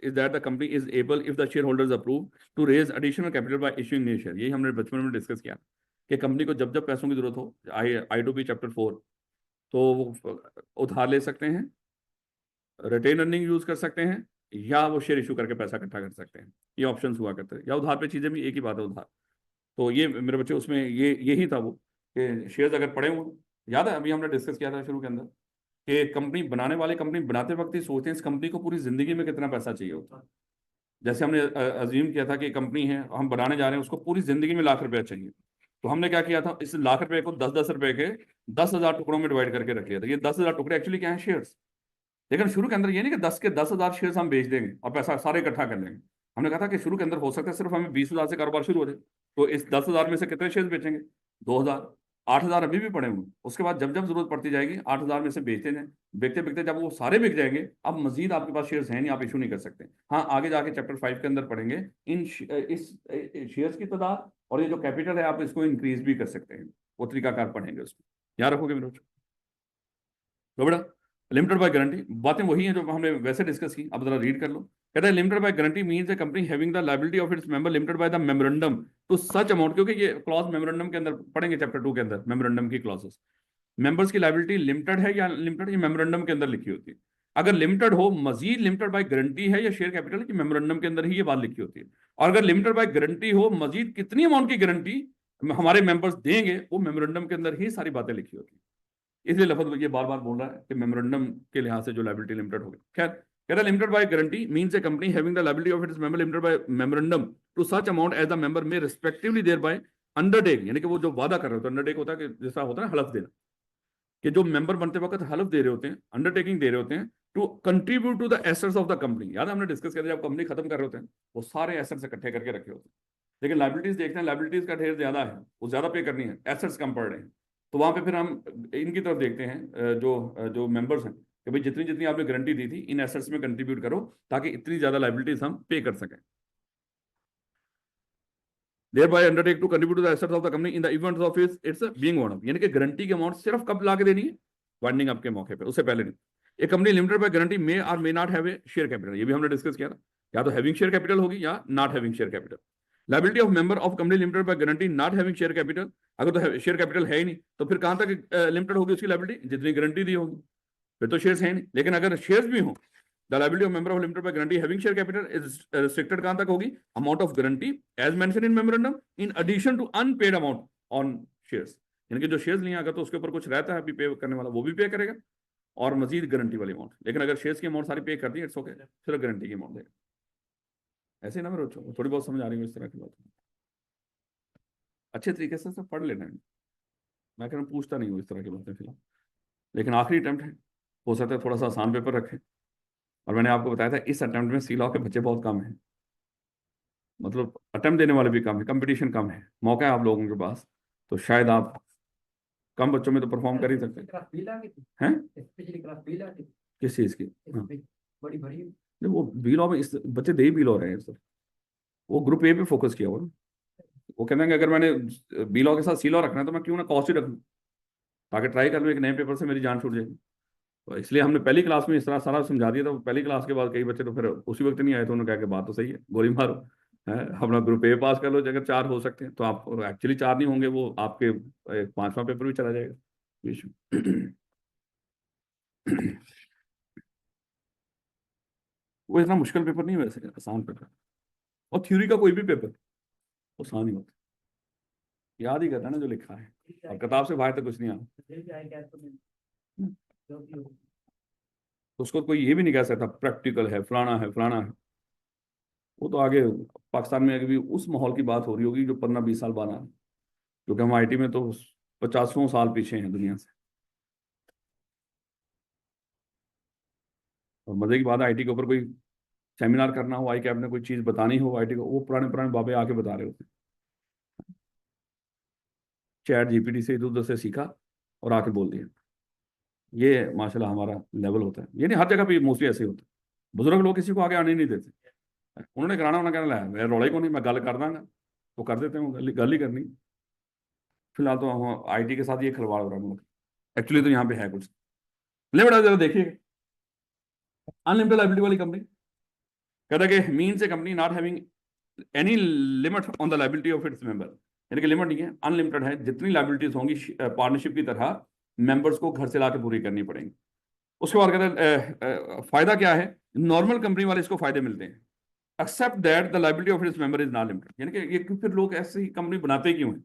is that the company is able if the shareholders approve to raise additional capital by issuing new share. यही हमने बचपन में डिस्कस किया कि कंपनी को जब जब पैसों की जरूरत हो, आई 2 बी चैप्टर 4, तो वो उधार ले सकते हैं, रिटेन अर्निंग यूज कर सकते हैं, या वो शेयर इशू करके पैसा इकट्ठा कर सकते हैं। ये ऑप्शंस हुआ करते हैं, या उधार पे चीजें भी एक ही बात है उधार। तो ये मेरे बच्चे उसमें ये यही था वो कि शेयर्स अगर पड़े हुए, याद है अभी हमने डिस्कस किया था शुरू के अंदर कि कंपनी बनाने वाले कंपनी बनाते वक्त ही सोचते हैं इस कंपनी को पूरी जिंदगी में कितना पैसा चाहिए होता है। जैसे हमने अज्यूम किया था कि कंपनी है हम बनाने जा रहे हैं उसको पूरी जिंदगी में लाख रुपया चाहिए, तो हमने क्या किया था इस लाख रुपए को 10-10 रुपए के 10,000 टुकड़ों में डिवाइड करके रख लिया था। ये 10,000 टुकड़े एक्चुअली क्या है? शेयर्स। लेकिन शुरू के अंदर ये नहीं कि 10 के 10,000 शेयर्स हम बेच देंगे और पैसा सारे इकट्ठा कर लेंगे। हमने कहा था कि शुरू के अंदर हो सकता है सिर्फ हमें 20,000 से कारोबार शुरू हो जाए, तो इस 10,000 में से कितने शेयर्स बेचेंगे? 2,000। 8,000 अभी भी पड़े हुए, उसके बाद जब जब जरूरत पड़ती जाएगी 8,000 में से बेचते जाए, बेचते बेचते जब वो सारे बिक जाएंगे अब मजीद आपके पास शेयर्स हैं नहीं, आप इशू नहीं कर सकते। हाँ, आगे जाके चैप्टर 5 के अंदर पढ़ेंगे इस शेयर्स की तादाद और ये जो कैपिटल है आप इसको इंक्रीज भी कर सकते हैं, वो तरीकाकार पढ़ेंगे उसमें। याद रखोगे मेरे बच्चों? तो बेटा लिमिटेड बाय गारंटी बातें वही हैं जो हमने वैसे डिस्कस की, अब जरा रीड कर लो। कहता है limited by guarantee means a company having the liability of its member limited by the memorandum to such amount, क्योंकि ये क्लॉज मेमोरेंडम के अंदर पढ़ेंगे चैप्टर 2 के अंदर मेमोरेंडम की क्लॉजेस। मेंबर्स की लायबिलिटी लिमिटेड है या लिमिटेड, ये मेमोरेंडम के अंदर लिखी होती है। अगर लिमिटेड हो मजीद लिमिटेड बाय गारंटी है या शेयर कैपिटल की मेमोरेंडम के अंदर ही ये बात लिखी होती है। और अगर लिमिटेड बाय गारंटी हो मजीद कितनी अमाउंट की गारंटी हमारे मेंबर्स देंगे वो मेमोरेंडम के अंदर ही सारी बातें लिखी होती है। इसलिए लफज ये बार बार बोल रहा है कि मेमोरेंडम के लिहाज से जो लायबिलिटी लिमिटेड हो गई। खैर कह रहा limited by guarantee means a company having the liability of its member limited by memorandum to such amount as the member may respectively thereby undertake, यानी कि वो जो वादा कर रहे होते हैं, अंडरटेक होता है कि जैसा होता है ना हलफ देना, कि जो मेंबर बनते वक्त हलफ दे रहे होते हैं, अंडरटेकिंग दे रहे होते हैं to contribute to the assets of the company. याद है हमने डिस्कस किया था जब कंपनी खत्म कर रहे होते हैं वो सारे एसेट्स इकट्ठे करके रखे होते हैं। लेकिन लाइबिलिटीज देखते हैं लाइबिलिटीज का ढेर ज्यादा है, वो ज्यादा पे करनी है, एसेट्स कम पड़ रहे हैं। तो वहां पे फिर हम इनकी तरफ देखते हैं जो जो मेंबर्स हैं कि भाई जितनी जितनी आपने गारंटी दी थी इन एसेट्स में कंट्रीब्यूट करो ताकि इतनी ज्यादा लाइबिलिटीज हम पे कर सकें। thereby undertake to contribute to the assets of the company in the event of its being wound up, यानी कि गारंटी की अमाउंट सिर्फ कब ला के देनी है? वाइंडिंग अप के मौके पे, उससे पहले नहीं। एक कंपनी लिमिटेड बाय गारंटी मे और may not have a share capital, ये भी हमने डिस्कस किया था, या तो हैविंग शेयर कैपिटल होगी या not having share capital. Liability of member of company limited by guarantee not having share capital, अगर तो शेयर कैपिटल है ही नहीं तो फिर कहां तक लिमिटेड होगी उसकी लायबिलिटी? जितनी गारंटी दी होगी, फिर तो शेयर्स है नहीं। लेकिन अगर शेयर्स भी हो the liability of member of limited by guarantee having share capital is restricted कहां तक होगी? amount of guarantee as mentioned in memorandum in addition to unpaid amount on shares, यानी कि जो शेयर्स लिए अगर तो उसके ऊपर कुछ रहता है अभी पे करने वाला वो भी पे करेगा और मजीद गारंटी वाली अमाउंट। लेकिन अगर शेयर्स की अमाउंट सारी पे कर दी इट्स ओके, सिर्फ गारंटी की अमाउंट देगा। ऐसे ना मेरे बच्चों थोड़ी बहुत समझ आ रही है इस तरह की बात, अच्छे तरीके से सब पढ़ लेना है। मैं कह रहा पूछता नहीं हूँ इस तरह की बातें फिलहाल, लेकिन आखिरी अटेम्प्ट है, हो सकता है थोड़ा सा आसान पेपर रखें। और मैंने आपको बताया था इस अटेम्प्ट में सी लॉ के बच्चे बहुत कम हैं, मतलब अटेम्प्ट देने वाले भी कम है, कंपटीशन कम है, मौका है आप लोगों के पास, तो शायद आप कम बच्चों में तो परफॉर्म कर ही सकते हैं। किस चीज की? हाँ। नहीं, वो बी लॉ में इस बच्चे दे ही बी लॉ रहे हैं सर, वो ग्रुप ए पे फोकस किया हुआ ना। वो कहते हैं कि अगर मैंने बी लॉ के साथ सी लॉ रखना है तो मैं क्यों ना कॉस्ट ही रखूँ, ताकि ट्राई कर लूँ एक नए पेपर से मेरी जान छूट जाएगी। तो इसलिए हमने पहली क्लास में इस तरह सारा समझा दिया था। पहली क्लास के बाद कई बच्चे तो फिर उसी वक्त नहीं आए, तो उन्होंने कहा कि बात तो सही है, गोली मारो है अपना ग्रुप ए पास कर लो, अगर 4 हो सकते हैं तो आप एक्चुअली 4 नहीं होंगे, वो आपके 5वां पेपर भी चला जाएगा वो इतना मुश्किल पेपर नहीं है वैसे, आसान पेपर, और थ्योरी का कोई भी पेपर आसान ही होता याद ही करना ना जो लिखा है, और किताब से बाहर तक कुछ नहीं आता। तो उसको कोई ये भी नहीं कह सकता प्रैक्टिकल है, फलाना है, फलाना है। वो तो आगे पाकिस्तान में अभी उस माहौल की बात हो रही होगी जो 15-20 साल बाद आए, क्योंकि हम आईटी में तो 50 साल पीछे हैं दुनिया से। और मजे की बात है, आईटी के ऊपर कोई सेमिनार करना हो, आई कैप ने कोई चीज बतानी हो आईटी को, वो पुराने पुराने बाबे आके बता रहे होते हैं। चैट जीपीटी से इधर उधर से सीखा और आके बोल दिया। ये माशाल्लाह हमारा लेवल होता है। ये नहीं, हर जगह पे मोस्टली ऐसे ही होता है। बुजुर्ग लोग किसी को आगे आने नहीं देते। उन्होंने कराना, उन्होंने कहना लै मेरा रौला ही को नहीं, मैं गल कर दांगा, वो कर देते हैं, गल ही करनी। फिलहाल तो हम आईटी के साथ ये खिलवाड़ हो रहा है। एक्चुअली तो यहाँ पे है कुछ। ले बेटा जरा देखिए, अनलिमिटेड लाइबिलिटी वाली कंपनी कहता है कि means a company not having any limit on the liability of its member, यानी कि लिमिट नहीं है, अनलिमिटेड है। जितनी लाइबिलिटीज होंगी पार्टनरशिप की तरह मेंबर्स को घर से लाके पूरी करनी पड़ेंगी। उसके बाद कहते हैं फायदा क्या है, नॉर्मल कंपनी वाले इसको फायदे मिलते हैं, except that the liability of its member is not limited. यानी कि ये फिर लोग ऐसी कंपनी बनाते क्यों हैं?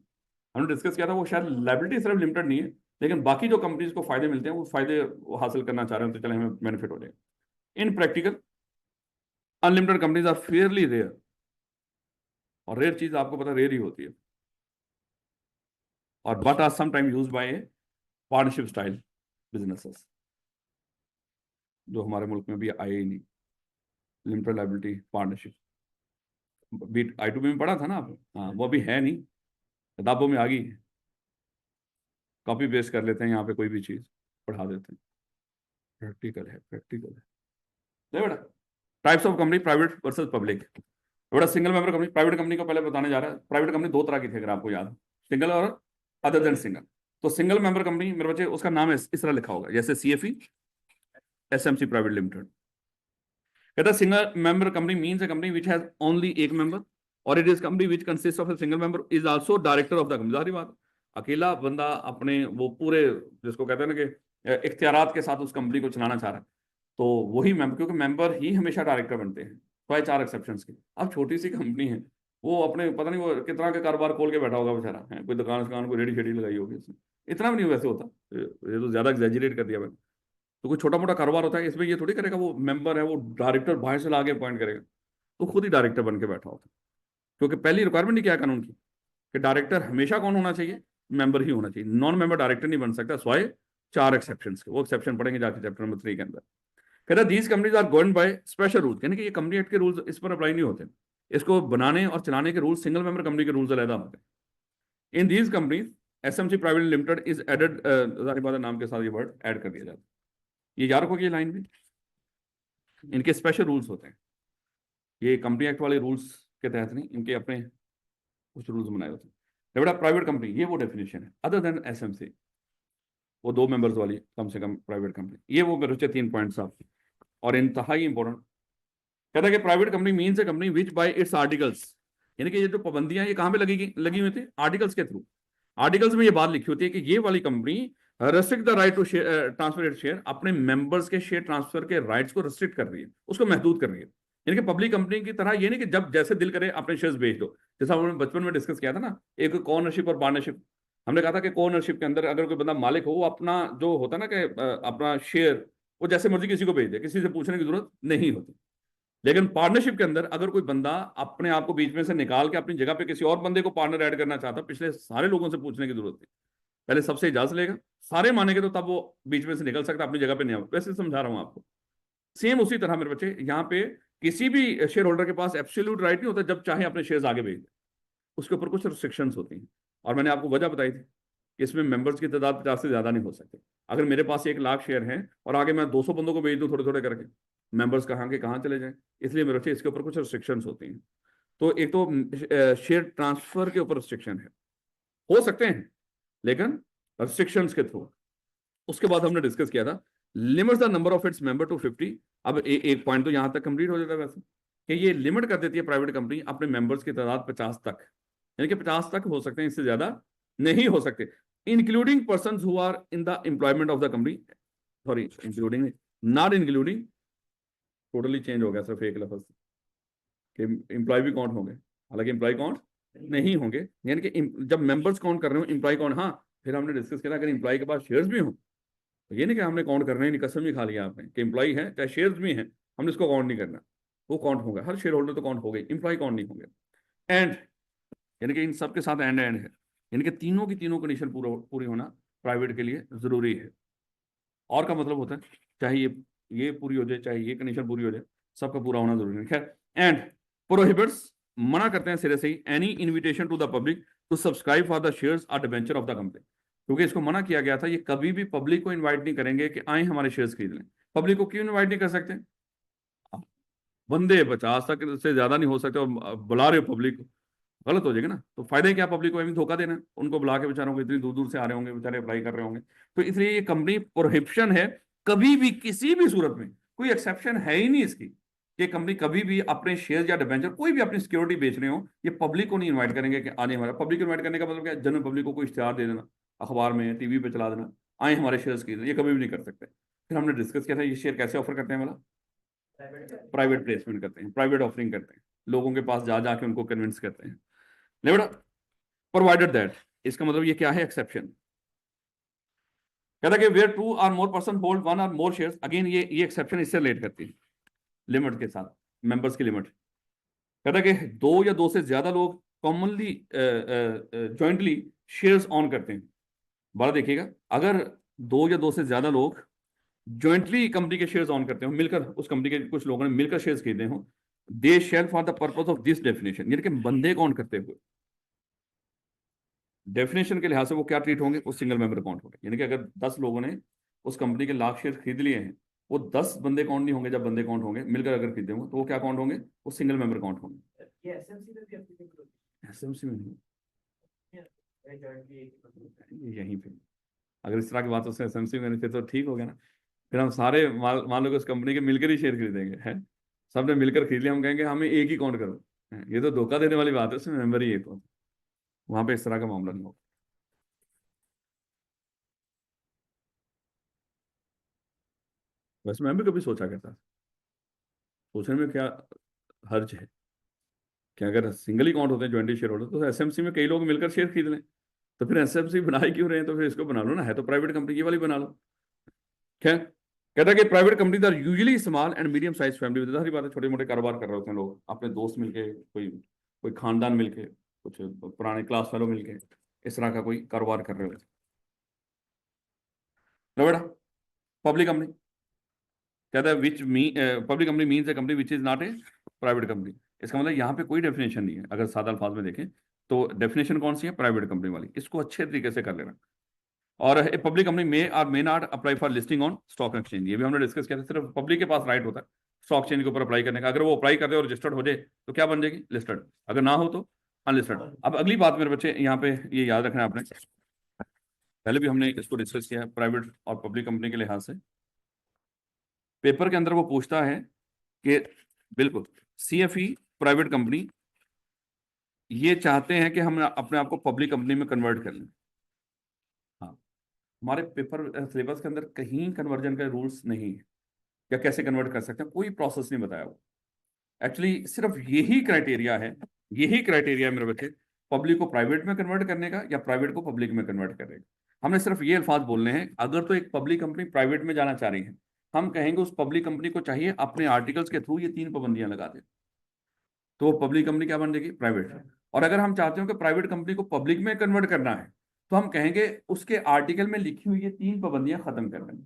हमने डिस्कस किया था, वो शायद लाइबिलिटी सिर्फ लिमिटेड नहीं है, लेकिन बाकी जो कंपनीज को फायदे मिलते हैं वो फायदे वो हासिल करना चाह रहे हैं, तो चले हमें बेनिफिट हो जाएगा। In practical unlimited companies are fairly rare, और रेयर चीज आपको पता रेयर ही होती है, और but are sometime used by partnership style businesses, जो हमारे मुल्क में भी आए ही नहीं। लिमिटेड लाइबिलिटी पार्टनरशिप बी आई2बी में पढ़ा था ना आप? हाँ, वो अभी है नहीं, किताबों में आ गई है। कॉपी पेस्ट कर लेते हैं यहाँ पे, कोई भी चीज पढ़ा देते हैं। प्रैक्टिकल है, प्रैक्टिकल है। नहीं बेटा, types of company private versus public. बेटा single member company, private company को पहले बताने जा रहा है। प्राइवेट कंपनी दो तरह की थी अगर आपको याद, सिंगल और अदर देन सिंगल। तो सिंगल मेंबर कंपनी मेरे बच्चे, उसका नाम इस तरह लिखा होगा जैसे सीएफई एसएमसी प्राइवेट लिमिटेड। कहता है single member company means a company which has only एक मेंबर, और it is company which consist of a single member is also director of the company. सारी बात, अकेला बंदा अपने वो पूरे जिसको कहते हैं ना कि इख्तियारात के साथ उस कंपनी को चलाना चाह रहा है, तो वही मेंबर, क्योंकि मेंबर ही हमेशा डायरेक्टर बनते हैं, तो 4 एक्सेप्शंस के। अब छोटी सी कंपनी है, वो अपने पता नहीं वो कितना के कारोबार खोल के बैठा होगा बेचारा, है कोई दुकान कोई रेडी शेडी लगाई होगी उसने, इतना भी नहीं वैसे होता, ये तो ज्यादा एग्जैजरेट कर दिया मैंने। तो कोई छोटा मोटा कारोबार होता है, इसमें ये थोड़ी करेगा वो मेंबर है वो डायरेक्टर बाहर से लाके अपॉइंट करेगा, तो खुद ही डायरेक्टर बन के बैठा होता है। क्योंकि पहली रिक्वायरमेंट ही क्या है कानून की, कि डायरेक्टर हमेशा कौन होना चाहिए, मेंबर ही होना चाहिए, नॉन मेंबर डायरेक्टर नहीं बन सकता, स्वाय 4 एक्सेप्शन के। वो एक्सेप्शन पढ़ेंगे जाके चैप्टर नंबर 3 के अंदर। कहता है these companies are govern by special rules, यानी कि ये कंपनी एक्ट के रूल्स इस पर अप्लाई नहीं होते, इसको बनाने और चलाने के रूल्स सिंगल मेंबर कंपनी के रूल्स अलग होते हैं। In these companies SMC private limited is added, नाम के साथ ये वर्ड ऐड कर दिया जाता है। ये याद रखोगे ये लाइन भी, इनके स्पेशल रूल्स होते हैं, ये कंपनी एक्ट वाले रूल्स के तहत नहीं, इनके अपने कुछ रूल्स बनाए होते हैं। बेटा प्राइवेट कंपनी, ये वो डेफिनेशन है, अदर देन एसएमसी, वो 2 मेंबर्स वाली कम से कम प्राइवेट कंपनी। ये वो मेरे 3 पॉइंट्स आप, और इंतहाई इंपॉर्टेंट। कहता है कि private company means a company which bye it's articles, यानी कि ये जो पाबंदियां ये कहां पे लगी हुई थी, आर्टिकल्स के थ्रू। आर्टिकल्स में ये बात लिखी होती है कि ये वाली company restrict the right to transfer its share, अपने मेंबर्स के शेयर ट्रांसफर के राइट्स को रेस्ट्रिक्ट कर रही है, उसको महदूद कर रही है। यानी कि पब्लिक कंपनी की तरह ये नहीं कि जब जैसे दिल करे अपने शेयर्स बेच दो, जैसा हमने बचपन में डिस्कस किया था ना, एक कोनरशिप और पार्टनरशिप। हमने कहा था कि कोनरशिप के अंदर अगर कोई बंदा मालिक हो, वो अपना जो होता है ना कि अपना शेयर वो जैसे मर्जी किसी को बेच दे, किसी से पूछने की जरूरत नहीं होती। लेकिन पार्टनरशिप के अंदर अगर कोई बंदा अपने आप को बीच में से निकाल के अपनी जगह पे किसी और बंदे को पार्टनर ऐड करना चाहता, पिछले सारे लोगों से पूछने की जरूरत नहीं, पहले सबसे इजाजत लेगा, सारे मानेंगे तो तब वो बीच में से निकल सकता, अपनी जगह पे नहीं आएगा। वैसे समझा रहा हूं आपको। सेम उसी तरह मेरे बच्चे यहाँ पे किसी भी शेयर होल्डर के पास एब्सोल्यूट राइट नहीं होता जब चाहे अपने शेयर्स आगे भेज दे, उसके ऊपर कुछ रिस्ट्रिक्शंस होती हैं, और मैंने आपको वजह बताई थी कि इसमें मेंबर्स की तादाद 50 से ज्यादा नहीं हो सकती। अगर मेरे पास 1 लाख शेयर हैं और आगे मैं 200 बंदों को भेज दूं थोड़े थोड़े करके, मेंबर्स कहाँ के कहाँ चले जाएं, इसलिए मेरे बच्चे इसके ऊपर कुछ रिस्ट्रिक्शंस होती हैं। तो एक तो शेयर ट्रांसफर के ऊपर रिस्ट्रिक्शन है, हो सकते हैं लेकिन रिस्ट्रिक्शंस के थ्रू। उसके बाद हमने डिस्कस किया था limits the number of its member to 50। अब एक पॉइंट तो यहां तक कंप्लीट हो जाता है वैसे, कि ये लिमिट कर देती है प्राइवेट कंपनी अपने मेंबर्स की तादाद 50 तक, यानी कि 50 तक हो सकते हैं, इससे ज्यादा नहीं हो सकते, including person who are in the employment of the company, sorry including not including, totally change हो गया सिर्फ एक लफ्ज कि एम्प्लॉय भी काउंट होंगे, हालांकि एम्प्लॉय काउंट नहीं होंगे, यानी कि जब मेंबर्स काउंट कर रहे हो, एम्प्लॉय काउंट, हाँ फिर हमने डिस्कस किया अगर एम्प्लॉय के पास शेयर्स भी हो तो ये नहीं कि हमने काउंट करना ही नहीं, कसम ही खा लिया आपने कि एम्प्लॉय है चाहे शेयर्स भी हैं, हमने इसको काउंट नहीं करना, वो काउंट होगा, हर शेयर होल्डर तो काउंट हो गई, एम्प्लॉय काउंट नहीं होंगे। एंड यानी कि इन सबके साथ एंड एंड है, यानी कि तीनों की तीनों कंडीशन पूरी होना प्राइवेट के लिए जरूरी है। और का मतलब होता है चाहे ये पूरी हो जाए चाहे ये कंडीशन पूरी हो जाए, सबका पूरा होना जरूरी है। खैर, एंड प्रोहिबिट्स, मना करते हैं सिरे से ही any invitation to the public to subscribe for the shares और डिबेंचर ऑफ द कंपनी, क्योंकि इसको मना किया गया था, ये कभी भी पब्लिक को इन्वाइट नहीं करेंगे कि आए हमारे शेयर्स खरीद लें। पब्लिक को क्यों इन्वाइट नहीं कर सकते? बंदे 50 तक से ज्यादा नहीं हो सकते और बुला रहे हो पब्लिक को, गलत हो जाएगा ना। तो फायदा ही क्या पब्लिक को, धोखा देना है उनको, बुला के बेचारों को, इतनी दूर दूर से आ रहे होंगे बेचारे, अप्लाई कर रहे होंगे। तो इसलिए ये कंपनी प्रोहिबिशन है, कभी भी किसी भी सूरत में, कोई एक्सेप्शन है ही नहीं इसकी, कि कंपनी कभी भी अपने शेयर या डिबेंचर कोई भी अपनी सिक्योरिटी बेच रहे हो, ये पब्लिक को नहीं इन्वाइट करेंगे कि आने हमारा। पब्लिक इन्वाइट करने का मतलब क्या, जनरल पब्लिक को कोई इश्तेहार दे देना, अखबार में टीवी पे चला देना, आए हमारे शेयर्स की, ये कभी भी नहीं कर सकते। फिर हमने डिस्कस किया था ये शेयर कैसे ऑफर करते हैं, वाला प्राइवेट प्लेसमेंट करते हैं, प्राइवेट ऑफरिंग करते हैं, लोगों के पास जा जाके उनको कन्विंस करते हैं। नहीं बेटा, प्रोवाइडेड दैट, इसका मतलब ये क्या है, एक्सेप्शन। कहता है कि वेयर टू और मोर पर्सन होल्ड वन और मोर शेयर्स, अगेन ये एक्सेप्शन इससे रिलेट करती है लिमिट के साथ, मेंबर्स की लिमिट। कहता है कि दो या दो से ज्यादा लोग कॉमनली जॉइंटली शेयर्स ऑन करते हैं। बड़ा देखिएगा, अगर दो या दो से ज्यादा लोग ज्वाइंटली कंपनी के शेयर्स ऑन करते हो, मिलकर उस कंपनी के कुछ लोगों ने मिलकर शेयर्स खरीदे हो, they share for the purpose of this definition, यानी कि बंदे कौन करते हुए डेफिनेशन के लिहाज से वो क्या ट्रीट होंगे, वो सिंगल मेंबर अकाउंट होंगे। यानी कि अगर 10 लोगों ने उस कंपनी के लाख शेयर खरीद लिए हैं, वो 10 बंदे काउंट नहीं होंगे, जब बंदे काउंट होंगे मिलकर अगर खरीदे होंगे तो वो क्या काउंट होंगे, वो सिंगल मेंबर अकाउंट होंगे। ये एसएमसी में भी applicable होती एसएमसी में नहीं, है या jointly एक यहीं पे अगर इस तरह की बात हो एसएमसी में, फिर तो ठीक हो गया ना। फिर हम सारे मान लो कि उस कंपनी के मिलकर ही शेयर खरीदेंगे, है सबने मिलकर खरीद लिया, हम कहेंगे हमें एक ही काउंट करो, ये तो धोखा देने वाली बात है, उसमें मेंबर ही एक हो, वहां पे इस तरह का मामला नहीं होगा। वैसे मैं भी कभी सोचा करता, सोचने में क्या हर्ज है कि अगर सिंगल ही काउंट होते हैं ज्वाइंटली शेयर होल्डर, तो एसएमसी में कई लोग मिलकर शेयर खरीद लें, तो फिर एसएमसी बना ही क्यों रहे हैं, तो फिर इसको बना लो ना, है तो प्राइवेट कंपनी की वाली बना लो। क्या कहता है कि private companies are usually small and medium size family, सारी बात है, छोटे मोटे कारोबार कर रहे होते हैं लोग, अपने दोस्त मिलके, कोई कोई खानदान मिलके, कुछ पुराने क्लास फेलो मिलके, इस तरह का कोई कारोबार कर रहे होते हैं। बेटा, पब्लिक कंपनी कहता है which me public company means a company which is not a private company. इसका मतलब यहाँ पे कोई डेफिनेशन नहीं है, अगर सादा अल्फाज में देखें तो डेफिनेशन कौन सी है, प्राइवेट कंपनी वाली, इसको अच्छे तरीके से कर लेना। और ए पब्लिक कंपनी मे और may not apply for listing on stock exchange, ये भी हमने डिस्कस किया था, सिर्फ पब्लिक के पास राइट होता है स्टॉक एक्सचेंज के ऊपर अप्लाई करने का। अगर वो अप्लाई कर दे और रजिस्टर्ड हो जाए तो क्या बन जाएगी, लिस्टेड, अगर ना हो तो अनलिस्टेड। अब अगली बात मेरे बच्चे यहाँ पे ये याद रखना है आपने, पहले भी हमने इसको डिस्कस किया है प्राइवेट और पब्लिक कंपनी के लिहाज से। पेपर के अंदर वो पूछता है कि बिल्कुल सीएफई प्राइवेट कंपनी ये चाहते हैं कि हम अपने आप को पब्लिक कंपनी में कन्वर्ट कर लें। हाँ, हमारे पेपर सिलेबस के अंदर कहीं कन्वर्जन के रूल्स नहीं है, या कैसे कन्वर्ट कर सकते हैं कोई प्रोसेस नहीं बताया वो। एक्चुअली सिर्फ यही क्राइटेरिया मेरे बच्चे, पब्लिक को प्राइवेट में कन्वर्ट करने का या प्राइवेट को पब्लिक में कन्वर्ट करने का। हमने सिर्फ ये अल्फाज बोलने हैं, अगर तो एक पब्लिक कंपनी प्राइवेट में जाना चाह रही है, हम कहेंगे उस पब्लिक कंपनी को चाहिए अपने आर्टिकल्स के थ्रू ये 3 पाबंदियां लगा दे, तो वो पब्लिक कंपनी क्या बन जाएगी, प्राइवेट। और अगर हम चाहते हो कि प्राइवेट कंपनी को पब्लिक में कन्वर्ट करना है, तो हम कहेंगे उसके आर्टिकल में लिखी हुई ये 3 पाबंदियां खत्म कर दें,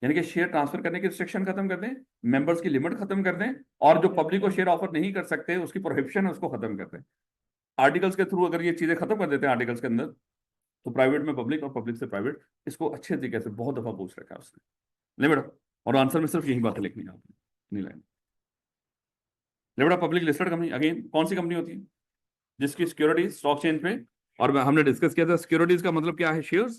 यानी कि शेयर ट्रांसफर करने की रिस्ट्रिक्शन खत्म कर दें, मेंबर्स की लिमिट खत्म कर दें, और जो पब्लिक को शेयर ऑफर नहीं कर सकते उसकी प्रोहिबिशन है उसको खत्म कर दें। आर्टिकल्स के थ्रू अगर ये चीजें खत्म कर देते हैं आर्टिकल्स के अंदर, तो प्राइवेट में पब्लिक और पब्लिक से प्राइवेट, इसको अच्छे तरीके से बहुत दफा पूछ रखा है उसने, नहीं बेटा, और आंसर में सिर्फ यही बातें लिखनी है आपने, नहीं लाइन। बेटा, पब्लिक लिस्टेड कंपनी अगेन कौन सी कंपनी होती है, जिसकी सिक्योरिटीज स्टॉक चेंज पे, और हमने डिस्कस किया था सिक्योरिटीज का मतलब क्या है, शेयर्स,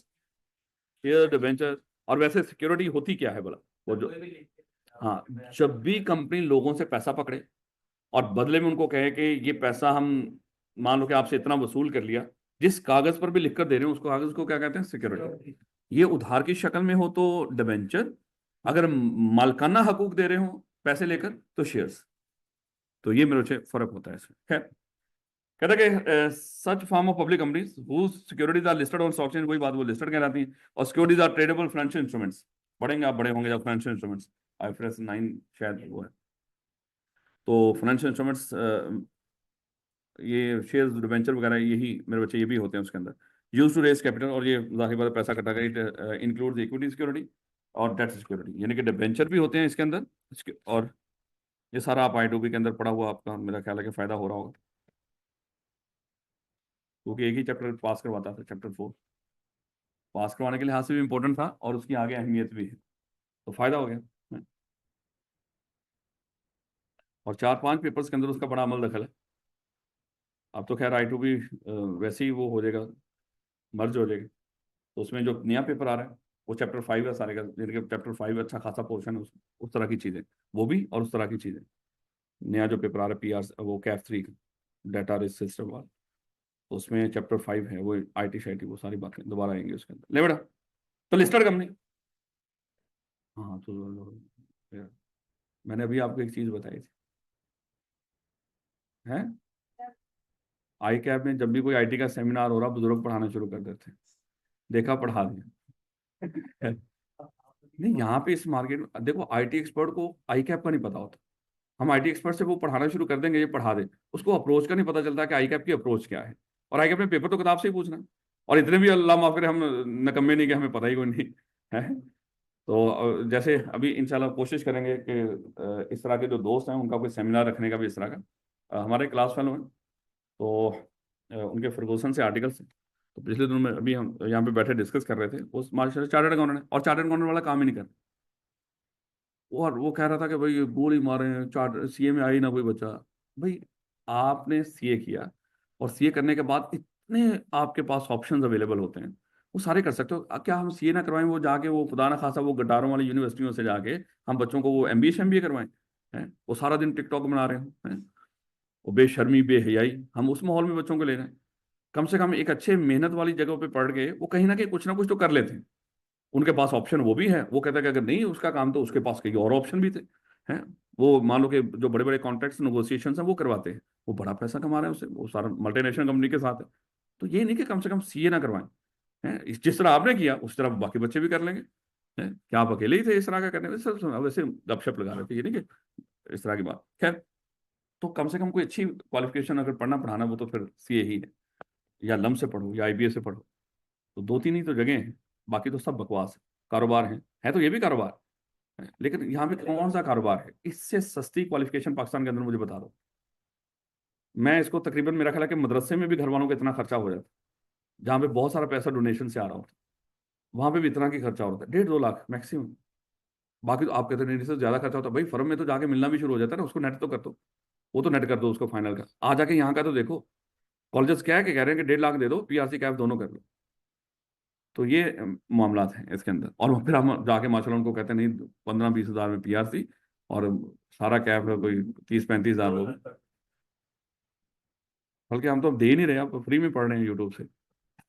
शेयर डिबेंचर। और वैसे सिक्योरिटी होती क्या है बोला, वो जो, हाँ, जब भी कंपनी लोगों से पैसा पकड़े और बदले में उनको कहे कि ये पैसा हम, मान लो कि आपसे इतना वसूल कर लिया, जिस कागज पर भी लिखकर दे रहे हो उसको कागज को क्या कहते हैं, सिक्योरिटी। ये उधार की शक्ल में हो तो डिबेंचर, अगर मालकाना हकूक दे रहे हो पैसे लेकर तो शेयर्स। तो ये मेरे से फर्क होता है इसमें। खैर, कहता है कि such form of public companies whose securities are listed on stock exchange, वही बात, वो लिस्टेड कहलाती हैं, और securities are tradeable financial instruments. पढ़ेंगे आप, बड़े होंगे जब फाइनेंशियल इंस्ट्रूमेंट्स, आईएफआरएस 9 शायद वो है। तो फाइनेंशियल इंस्ट्रूमेंट्स, ये शेयर्स, डिबेंचर वगैरह, यही मेरे बच्चे ये भी होते हैं उसके अंदर। यूज टू रेज कैपिटल, और ये जाहिर बात है पैसा इकट्ठा कर, इंक्लूड इक्विटी सिक्योरिटी और डेट सिक्योरिटी, यानी कि डिबेंचर भी होते हैं इसके अंदर। और ये सारा आप आई2बी के अंदर पढ़ा हुआ आपका, मेरा ख्याल है कि फायदा हो रहा होगा, क्योंकि एक ही चैप्टर पास करवाता था, चैप्टर 4 पास करवाने के लिहाज से भी इंपॉर्टेंट था, और उसकी आगे अहमियत भी है, तो फायदा हो गया। और 4-5 पेपर्स के अंदर उसका बड़ा अमल दखल है। अब तो खैर आई2बी वैसे ही वो हो जाएगा, मर्ज हो जाएगा, तो उसमें जो नया पेपर आ रहा है वो चैप्टर 5 है सारे का, जिनके चैप्टर 5 अच्छा खासा पोर्शन है उस तरह की चीज़ें, वो भी, और उस तरह की चीज़ें। नया जो पेपर आ रहा है पीआर, वो कैफ 3 का, डाटा रिस्क सिस्टम वाला, तो उसमें चैप्टर 5 है, वो आईटी शाईटी वो सारी बातें दोबारा आएंगी उसके अंदर। ले बेटा, तो लिस्टेड कंपनी, हाँ तो यार, मैंने अभी आपको एक चीज़ बताई थी, है आई कैब में जब भी कोई आईटी का सेमिनार हो रहा, बुजुर्ग पढ़ाना शुरू कर देते हैं, देखा पढ़ा दिया। नहीं, यहाँ पे इस मार्केट में देखो, आईटी एक्सपर्ट को आई कैप का नहीं पता होता। हम आईटी एक्सपर्ट से वो पढ़ाना शुरू कर देंगे, ये पढ़ा दे, उसको अप्रोच का नहीं पता चलता कि आई कैप की अप्रोच क्या है। और आई कैप में पेपर तो किताब से ही पूछना है, और इतने भी अल्लाह माफ करे हम नकम्मे नहीं कि हमें पता ही कोई नहीं है। तो जैसे अभी इंशाल्लाह कोशिश करेंगे कि इस तरह के जो दोस्त हैं उनका कोई सेमिनार रखने का भी, इस तरह का। हमारे क्लास फेलो हैं, तो उनके फर्गूसन से आर्टिकल्स हैं, तो पिछले दिनों में अभी हम यहाँ पे बैठे डिस्कस कर रहे थे, उस माशाल्लाह चार्टर्ड अकाउंटेंट है, और चार्टर्ड अकाउंटेंट वाला काम ही नहीं कर, और वो कह रहा था कि भाई गोली मारे हैं, चार्ट सीए में आई ना कोई बच्चा। भाई आपने सीए किया, और सीए करने के बाद इतने आपके पास ऑप्शंस अवेलेबल होते हैं, वो सारे कर सकते हो। क्या हम सीए ना करवाएं, वो जाके वो खुदा ना खासा वो गड्ढारों वाली यूनिवर्सिटियों से जाके हम बच्चों को वो एमबीए करवाएं, हैं वो सारा दिन टिकटॉक बना रहे हो, हैं वो बेशर्मी बेहयाई, हम उस माहौल में बच्चों को ले रहे हैं। कम से कम एक अच्छे मेहनत वाली जगह पे पढ़ के वो कहीं ना कुछ तो कर लेते हैं, उनके पास ऑप्शन वो भी है। वो कहता है कि अगर नहीं उसका काम, तो उसके पास कई और ऑप्शन भी थे, हैं वो मान लो कि जो बड़े बड़े कॉन्ट्रैक्ट्स नेगोशिएशन हैं वो करवाते हैं, वो बड़ा पैसा कमा रहे हैं उससे, वो सारा मल्टीनेशनल कंपनी के साथ है। तो ये नहीं कि कम से कम सीए ना करवाएं, हैं जिस तरह आपने किया उस तरह बाकी बच्चे भी कर लेंगे, हैं क्या आप अकेले ही थे इस तरह का करने में, सब वैसे गपशप लगा रहे थे, ये नहीं कि इस तरह की बात। खैर, तो कम से कम कोई अच्छी क्वालिफिकेशन अगर पढ़ना पढ़ाना, वो तो फिर सीए ही है, या लम से पढ़ो या आईबीए से पढ़ो, तो 2-3 ही तो जगह हैं, बाकी तो सब बकवास है। कारोबार है तो ये भी कारोबार है, लेकिन यहाँ पे कौन सा कारोबार है इससे सस्ती क्वालिफिकेशन पाकिस्तान के अंदर, मुझे बता दो। मैं इसको तकरीबन, मेरा ख्याल है कि मदरसे में भी घर वालों का इतना खर्चा हो जाता है, जहाँ पे बहुत सारा पैसा डोनेशन से आ रहा होता है, वहां पे भी इतना की खर्चा होता है, 1.5-2 लाख मैक्सिमम। बाकी तो आप कहते हैं नहीं सर ज्यादा खर्चा होता है, भाई फर्म में तो जाके मिलना भी शुरू हो जाता है ना, उसको नेट तो कर दो, वो तो नेट कर दो उसको फाइनल का, आ जाके यहाँ का तो देखो। कॉलेजेस क्या है कि कह रहे हैं कि 1.5 लाख दे दो, पीआरसी कैफ दोनों कर लो। तो ये मामलात हैं इसके अंदर, और फिर हम जाके माशाल्लाह उनको कहते हैं नहीं 15-20 हज़ार में पीआरसी, और सारा कैफ है कोई 30-35 हज़ार लोग, बल्कि हम तो अब दे ही नहीं रहे, आप फ्री में पढ़ रहे हैं यूट्यूब से।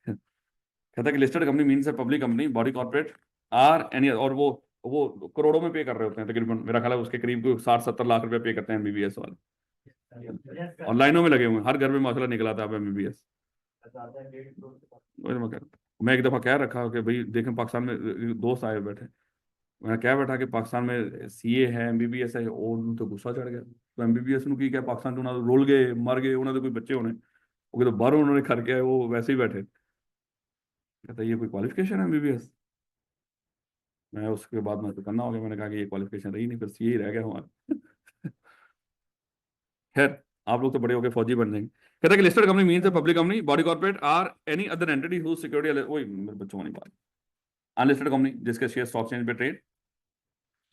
कहता है कि लिस्टेड कंपनी मीन्स है public company body corporate or any, और वो करोड़ों में पे कर रहे होते हैं तकरीबन, मेरा ख्याल है उसके करीब 60-70 लाख रुपए पे करते हैं एमबीबीएस वाले, और लाइनों में लगे हुए हैं, हर घर में माशाल्लाह निकला था अब एमबीबीएस। वही तो मैं कह रहा हूँ। मैं एक दफा कह रखा कि भाई देखें पाकिस्तान में, दोस्त आए बैठे, मैं क्या बैठा कि पाकिस्तान में सीए है एमबीबीएस है, और उन्हें तो गुस्सा चढ़ गया, तो एमबीबीएस की क्या पाकिस्तान तो उन्होंने रोल गए मर गए, उन्होंने कोई बच्चे होने, वो तो बाहर उन्होंने खर के आए, वो वैसे ही बैठे। कहता ये कोई क्वालिफिकेशन है एमबीबीएस? मैं उसके बाद मैं तो करना हो गया, मैंने कहा कि ये क्वालिफिकेशन रही नहीं, फिर सीए ही रह गया हमारा। खैर, आप लोग तो बड़े होकर फौजी बन जाएंगे। कहता है कि listed company means public company body corporate or any other entity who security, वही मेरे बच्चों वाली बात। अनलिस्टेड कंपनी जिसके शेयर स्टॉक एक्सचेंज पे ट्रेड,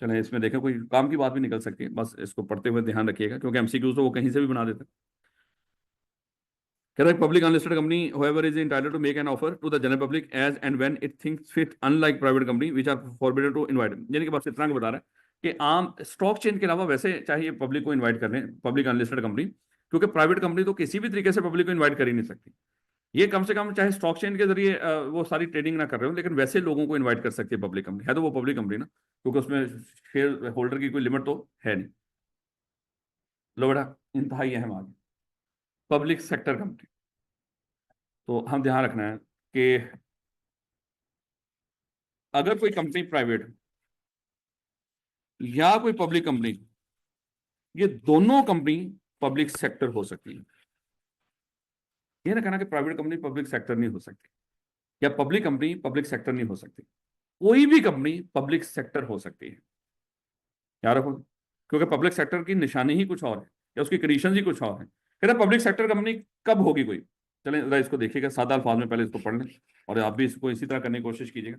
चले इसमें देखें कोई काम की बात भी निकल सकती है, बस इसको पढ़ते हुए ध्यान रखिएगा, क्योंकि एमसीक्यूज तो वो कहीं से भी बना देते हैं। कह रहा है public unlisted company however is entitled to make an offer to the general public as and when it thinks fit, unlike private company which are forbidden to invite, यानी कि बस इतना बता रहा है कि आम स्टॉक चेन के अलावा वैसे चाहिए पब्लिक को इन्वाइट कर लें, पब्लिक अनलिस्टेड कंपनी, क्योंकि प्राइवेट कंपनी तो किसी भी तरीके से पब्लिक को इन्वाइट कर ही नहीं सकती। ये कम से कम चाहे स्टॉक चेन के जरिए वो सारी ट्रेडिंग ना कर रहे हो, लेकिन वैसे लोगों को इन्वाइट कर सकती है पब्लिक कंपनी, है तो वो पब्लिक कंपनी ना, क्योंकि उसमें शेयर होल्डर की कोई लिमिट तो है नहीं। लो बेटा, इंतहाई अहम आगे। Public sector company. तो हम ध्यान रखना है कि अगर कोई कंपनी प्राइवेट या कोई पब्लिक कंपनी, ये दोनों कंपनी पब्लिक सेक्टर हो सकती है। ये ना कहना कि प्राइवेट कंपनी पब्लिक सेक्टर नहीं हो सकती या पब्लिक कंपनी पब्लिक सेक्टर नहीं हो सकती। कोई भी कंपनी पब्लिक सेक्टर हो सकती है, याद रखो, क्योंकि पब्लिक सेक्टर की निशानी ही कुछ और है या उसकी कंडीशन ही कुछ और है। कहते पब्लिक सेक्टर कंपनी कब होगी कोई, चलें जरा इसको देखिएगा सादा अल्फाज में, पहले इसको पढ़ लें और आप भी इसको इसी तरह करने की कोशिश कीजिएगा।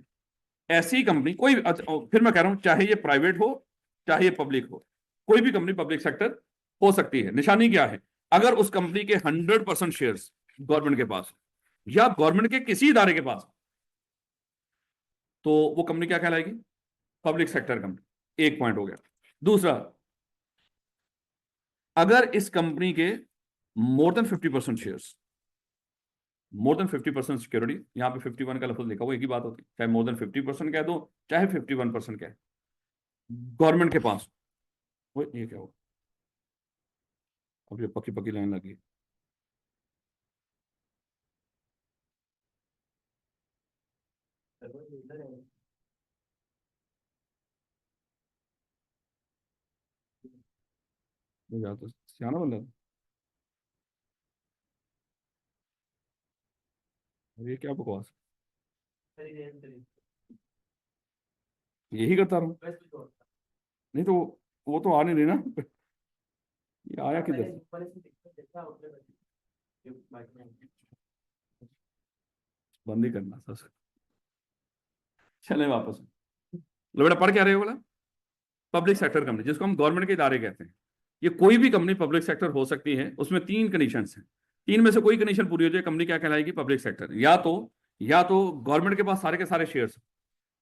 ऐसी कंपनी कोई, फिर मैं कह रहा हूं, चाहे ये प्राइवेट हो चाहे ये पब्लिक हो, कोई भी कंपनी पब्लिक सेक्टर हो सकती है। निशानी क्या है, अगर उस कंपनी के 100% शेयर्स गवर्नमेंट के पास या गवर्नमेंट के किसी इदारे के पास, तो वो कंपनी क्या कहलाएगी, पब्लिक सेक्टर कंपनी। एक पॉइंट हो गया। दूसरा, अगर इस कंपनी के more than 50% shares, more than 50% security, यहां पे 51 का लफ्ज लिखा हुआ, एक ही बात होती है, चाहे मोर देन 50% कह दो चाहे 51% कह, गवर्नमेंट के पास, वो ये क्या हो, अब ये पक्की पक्की लाइन लगी। सर्वर यूजर है। ये ज्यादा तो सियाना बंदा है। और ये क्या बकवास, सही रेंज करी। यही करता रहा, बस कुछ और। नहीं तो वो तो आ नहीं रही ना। ये आया मैंने किधर से, ऊपर से देखा उतने बजे जो बाइक में बंद ही करना सर। चले वापस, लो बेटा पढ़ क्या रहे हो बोला, पब्लिक सेक्टर कंपनी जिसको हम गवर्नमेंट के इदारे कहते हैं, ये कोई भी कंपनी पब्लिक सेक्टर हो सकती है। उसमें तीन कंडीशंस हैं, तीन में से कोई कंडीशन पूरी हो जाए, कंपनी क्या कहलाएगी, पब्लिक सेक्टर। या तो गवर्नमेंट के पास सारे के सारे शेयर्स,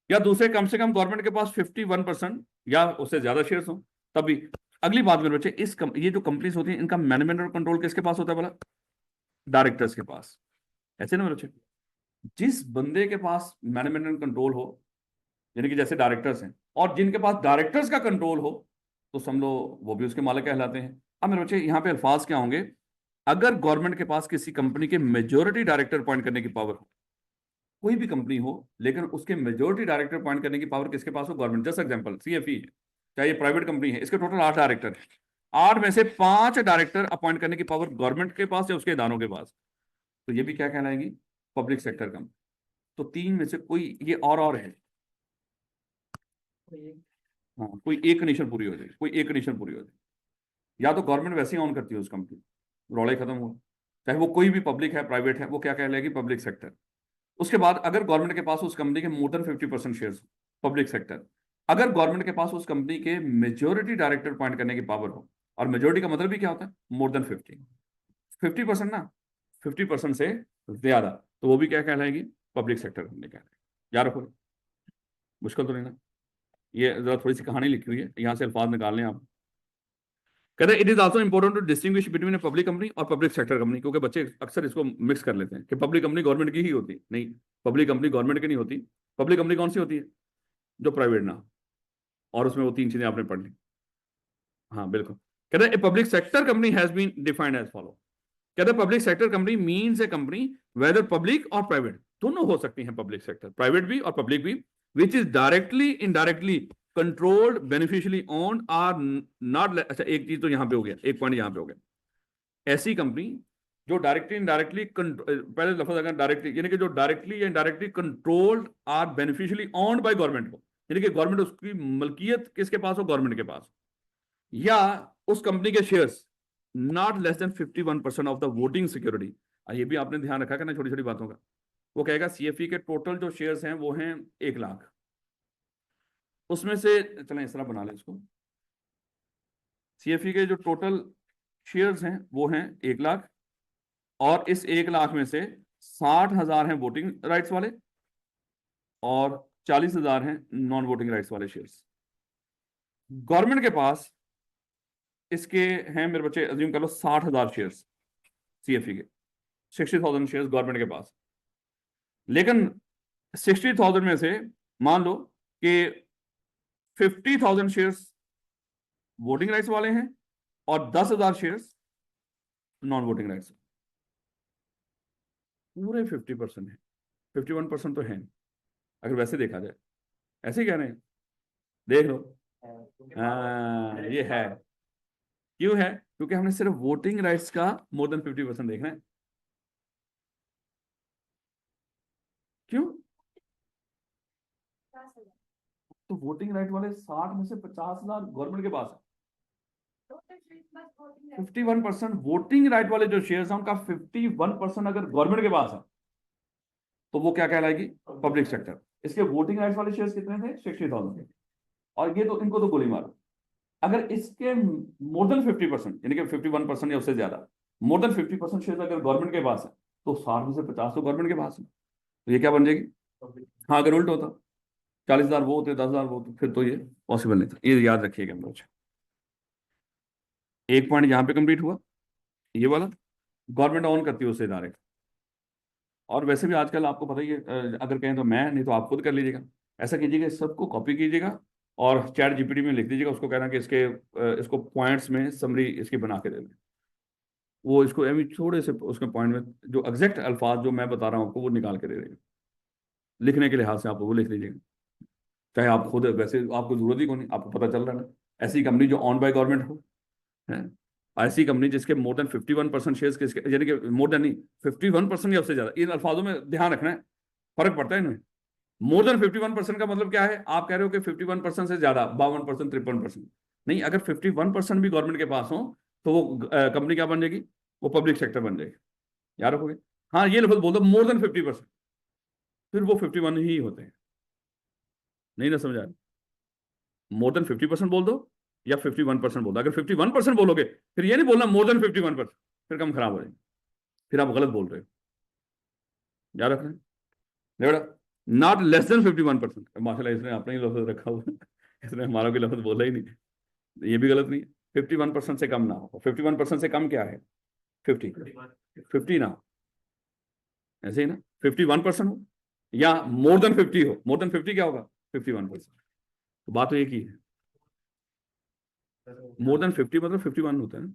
या दूसरे कम से कम गवर्नमेंट के पास 51% या उससे ज्यादा शेयर्स हो, तभी। अगली बात मेरे बच्चे, ये जो कंपनीज होती हैं इनका मैनेजमेंट और कंट्रोल किसके पास होता है बोला, डायरेक्टर्स के पास। ऐसे ना मेरे बच्चे, जिस बंदे के पास मैनेजमेंट एंड कंट्रोल हो, यानी कि जैसे डायरेक्टर्स हैं, और जिनके पास डायरेक्टर्स का कंट्रोल हो, तो समझो वो भी उसके मालिक कहलाते हैं। अब मेरे बच्चे यहाँ पे अल्फाज क्या होंगे, अगर गवर्नमेंट के पास किसी कंपनी के मेजोरिटी डायरेक्टर अपॉइंट करने की पावर हो, कोई भी कंपनी हो लेकिन उसके मेजोरिटी डायरेक्टर अपॉइंट करने की पावर किसके पास हो, गवर्नमेंट। जस्ट एग्जांपल सीएफई है, चाहे ये प्राइवेट कंपनी है, इसके टोटल 8 डायरेक्टर है, 8 में से 5 डायरेक्टर अपॉइंट करने की पावर गवर्नमेंट के पास या उसके इदारों के पास, तो ये भी क्या कहलाएगी, पब्लिक सेक्टर कंपनी। तो तीन में से कोई ये और है, कोई एक हाँ कोई एक कंडीशन पूरी हो जाए, कोई एक कंडीशन पूरी हो जाए, या तो गवर्नमेंट वैसे ही ऑन करती है उस कंपनी, रौला ही खत्म हुआ, चाहे वो कोई भी पब्लिक है प्राइवेट है, वो क्या कहलाएगी, पब्लिक सेक्टर। उसके बाद अगर गवर्नमेंट के पास उस कंपनी के more than 50% shares, public sector. अगर गवर्नमेंट के पास उस कंपनी के मेजोरिटी डायरेक्टर अपॉइंट करने की पावर हो, और मेजोरिटी का मतलब भी क्या होता है, मोर देन 50% ना, 50% से ज्यादा, तो वो भी क्या कहलाएगी, पब्लिक सेक्टर कंपनी कहलाएगी। याद रखो, मुश्किल तो नहीं ना, ये जरा थोड़ी सी कहानी लिखी हुई है, यहाँ से अल्फाज निकाल लें आप। कहते हैं it is also important to distinguish between a public company और पब्लिक सेक्टर कंपनी, क्योंकि बच्चे अक्सर इसको मिक्स कर लेते हैं कि पब्लिक कंपनी गवर्नमेंट की ही होती है, नहीं, पब्लिक कंपनी गवर्नमेंट की नहीं होती। पब्लिक कंपनी कौन सी होती है, जो प्राइवेट ना हो, और उसमें वो तीन चीजें आपने पढ़ ली। हाँ बिल्कुल। कहते हैं public sector company has been defined as follow. कहते हैं public sector company means a company whether public और प्राइवेट, दोनों हो सकती हैं, पब्लिक सेक्टर प्राइवेट भी और पब्लिक भी, which is directly indirectly controlled beneficially owned or not. अच्छा एक चीज तो यहां पे हो गया, एक पॉइंट यहां पे हो गया, ऐसी कंपनी जो डायरेक्टली इनडायरेक्टली, पहले लफ्ज अगर डायरेक्टली, यानी कि जो डायरेक्टली या indirectly controlled or beneficially owned by government हो, यानी कि गवर्नमेंट उसकी मलकियत किसके पास हो, गवर्नमेंट के पास, या उस कंपनी के shares not less than 51% of the voting security. ये भी आपने ध्यान रखा कि ना, छोटी छोटी बातों का। वो कहेगा सीएफई के टोटल जो शेयर्स हैं वो हैं 1 लाख, उसमें से, चलें इस तरह बना लें इसको, सीएफई के जो टोटल शेयर्स हैं वो हैं 1 लाख, और इस 1 लाख में से 60,000 हैं वोटिंग राइट्स वाले और 40,000 हैं नॉन वोटिंग राइट्स वाले शेयर्स। गवर्नमेंट के पास इसके हैं मेरे बच्चे, अज्यूम कर लो 60,000 शेयर्स सीएफई के, 60,000 शेयर्स गवर्नमेंट के पास। लेकिन 60,000 में से मान लो कि 50,000 शेयर्स वोटिंग राइट्स वाले हैं और 10,000 शेयर्स नॉन वोटिंग राइट्स पूरे 50% है, 51% तो है नहीं। अगर वैसे देखा जाए, ऐसे ही कह रहे हैं, देख लो। हाँ ये है। क्यों है? क्योंकि हमने सिर्फ वोटिंग राइट्स का मोर देन 50% देखना है। क्यों? तो वोटिंग राइट वाले 60 में से 50,000 गवर्नमेंट के पास है। 51% वोटिंग राइट वाले जो शेयर्स हैं उनका 51% अगर गवर्नमेंट के पास है तो वो क्या कहलाएगी? Public sector. इसके वोटिंग राइट्स वाले शेयर्स कितने थे? 60,000 के। और ये तो इनको तो गोली मारो। अगर इसके मोर देन 50% यानी कि 51% या उससे ज्यादा, मोर देन 50% शेयर अगर गवर्नमेंट के पास है तो 60 में से 50 तो गवर्नमेंट के पास है। तो ये क्या बन जाएगी? हाँ, अगर उल्ट होता 40,000 वो होते, 10,000 वो होते, फिर तो ये पॉसिबल नहीं था। ये याद रखिएगा हम लोग। एक पॉइंट यहाँ पे कंप्लीट हुआ, ये वाला गवर्नमेंट ऑन करती है उस इदारे को। और वैसे भी आजकल आपको पता ही है, अगर कहें तो मैं नहीं तो आप खुद कर लीजिएगा। ऐसा कीजिएगा, सबको कॉपी कीजिएगा और चैट जीपीटी में लिख दीजिएगा, उसको कहना कि इसको पॉइंट्स में समरी इसकी बना के दे दें। वो इसको अभी थोड़े से उसके पॉइंट में जो एग्जैक्ट अल्फाज जो मैं बता रहा हूँ आपको वो निकाल के दे देगा। लिखने के लिहाज से आप वो लिख लीजिएगा, चाहे आप खुद, वैसे आपको जरूरत ही कौन नहीं, आपको पता चल रहा है ना। ऐसी कंपनी जो ऑन बाय गवर्नमेंट हो, है ऐसी कंपनी जिसके मोर देन 51% शेयर किसके, यानी कि मोर देन नहीं 51% या उससे ज्यादा। इन अल्फाजों में ध्यान रखना है, फर्क पड़ता है इनमें। मोर देन 51% का मतलब क्या है? आप कह रहे हो कि 51% से ज्यादा 52%, 53%। नहीं, अगर 51% भी गवर्नमेंट के पास हो तो वो कंपनी क्या बन जाएगी? वो पब्लिक सेक्टर बन जाएगी। याद रखोगे? हाँ, ये लफ्ज बोल दो, मोर देन 50%, फिर वो 51 ही होते हैं। नहीं ना समझ आ रहा? मोर देन 50% बोल दो या 51% बोल दो। अगर 51% बोलोगे फिर ये नहीं बोलना मोर देन 51%, फिर कम खराब हो जाएगी, फिर आप गलत बोल रहे हो। याद रखना बेटा, नॉट लेस देन 51%। माशाल्लाह, इसने अपना ही लफ्ज रखा हुआ है, इसने हमारा भी लफ्ज बोला ही नहीं। ये भी गलत नहीं है। 51% से कम ना हो। 51% से कम क्या है? 50। 50 ना हो, ऐसे ही ना। 51% हो या मोर देन 50 हो। मोर देन 50 क्या होगा? 51%। तो बात तो एक ही है। मोर देन 50 मतलब 51 होता है ना।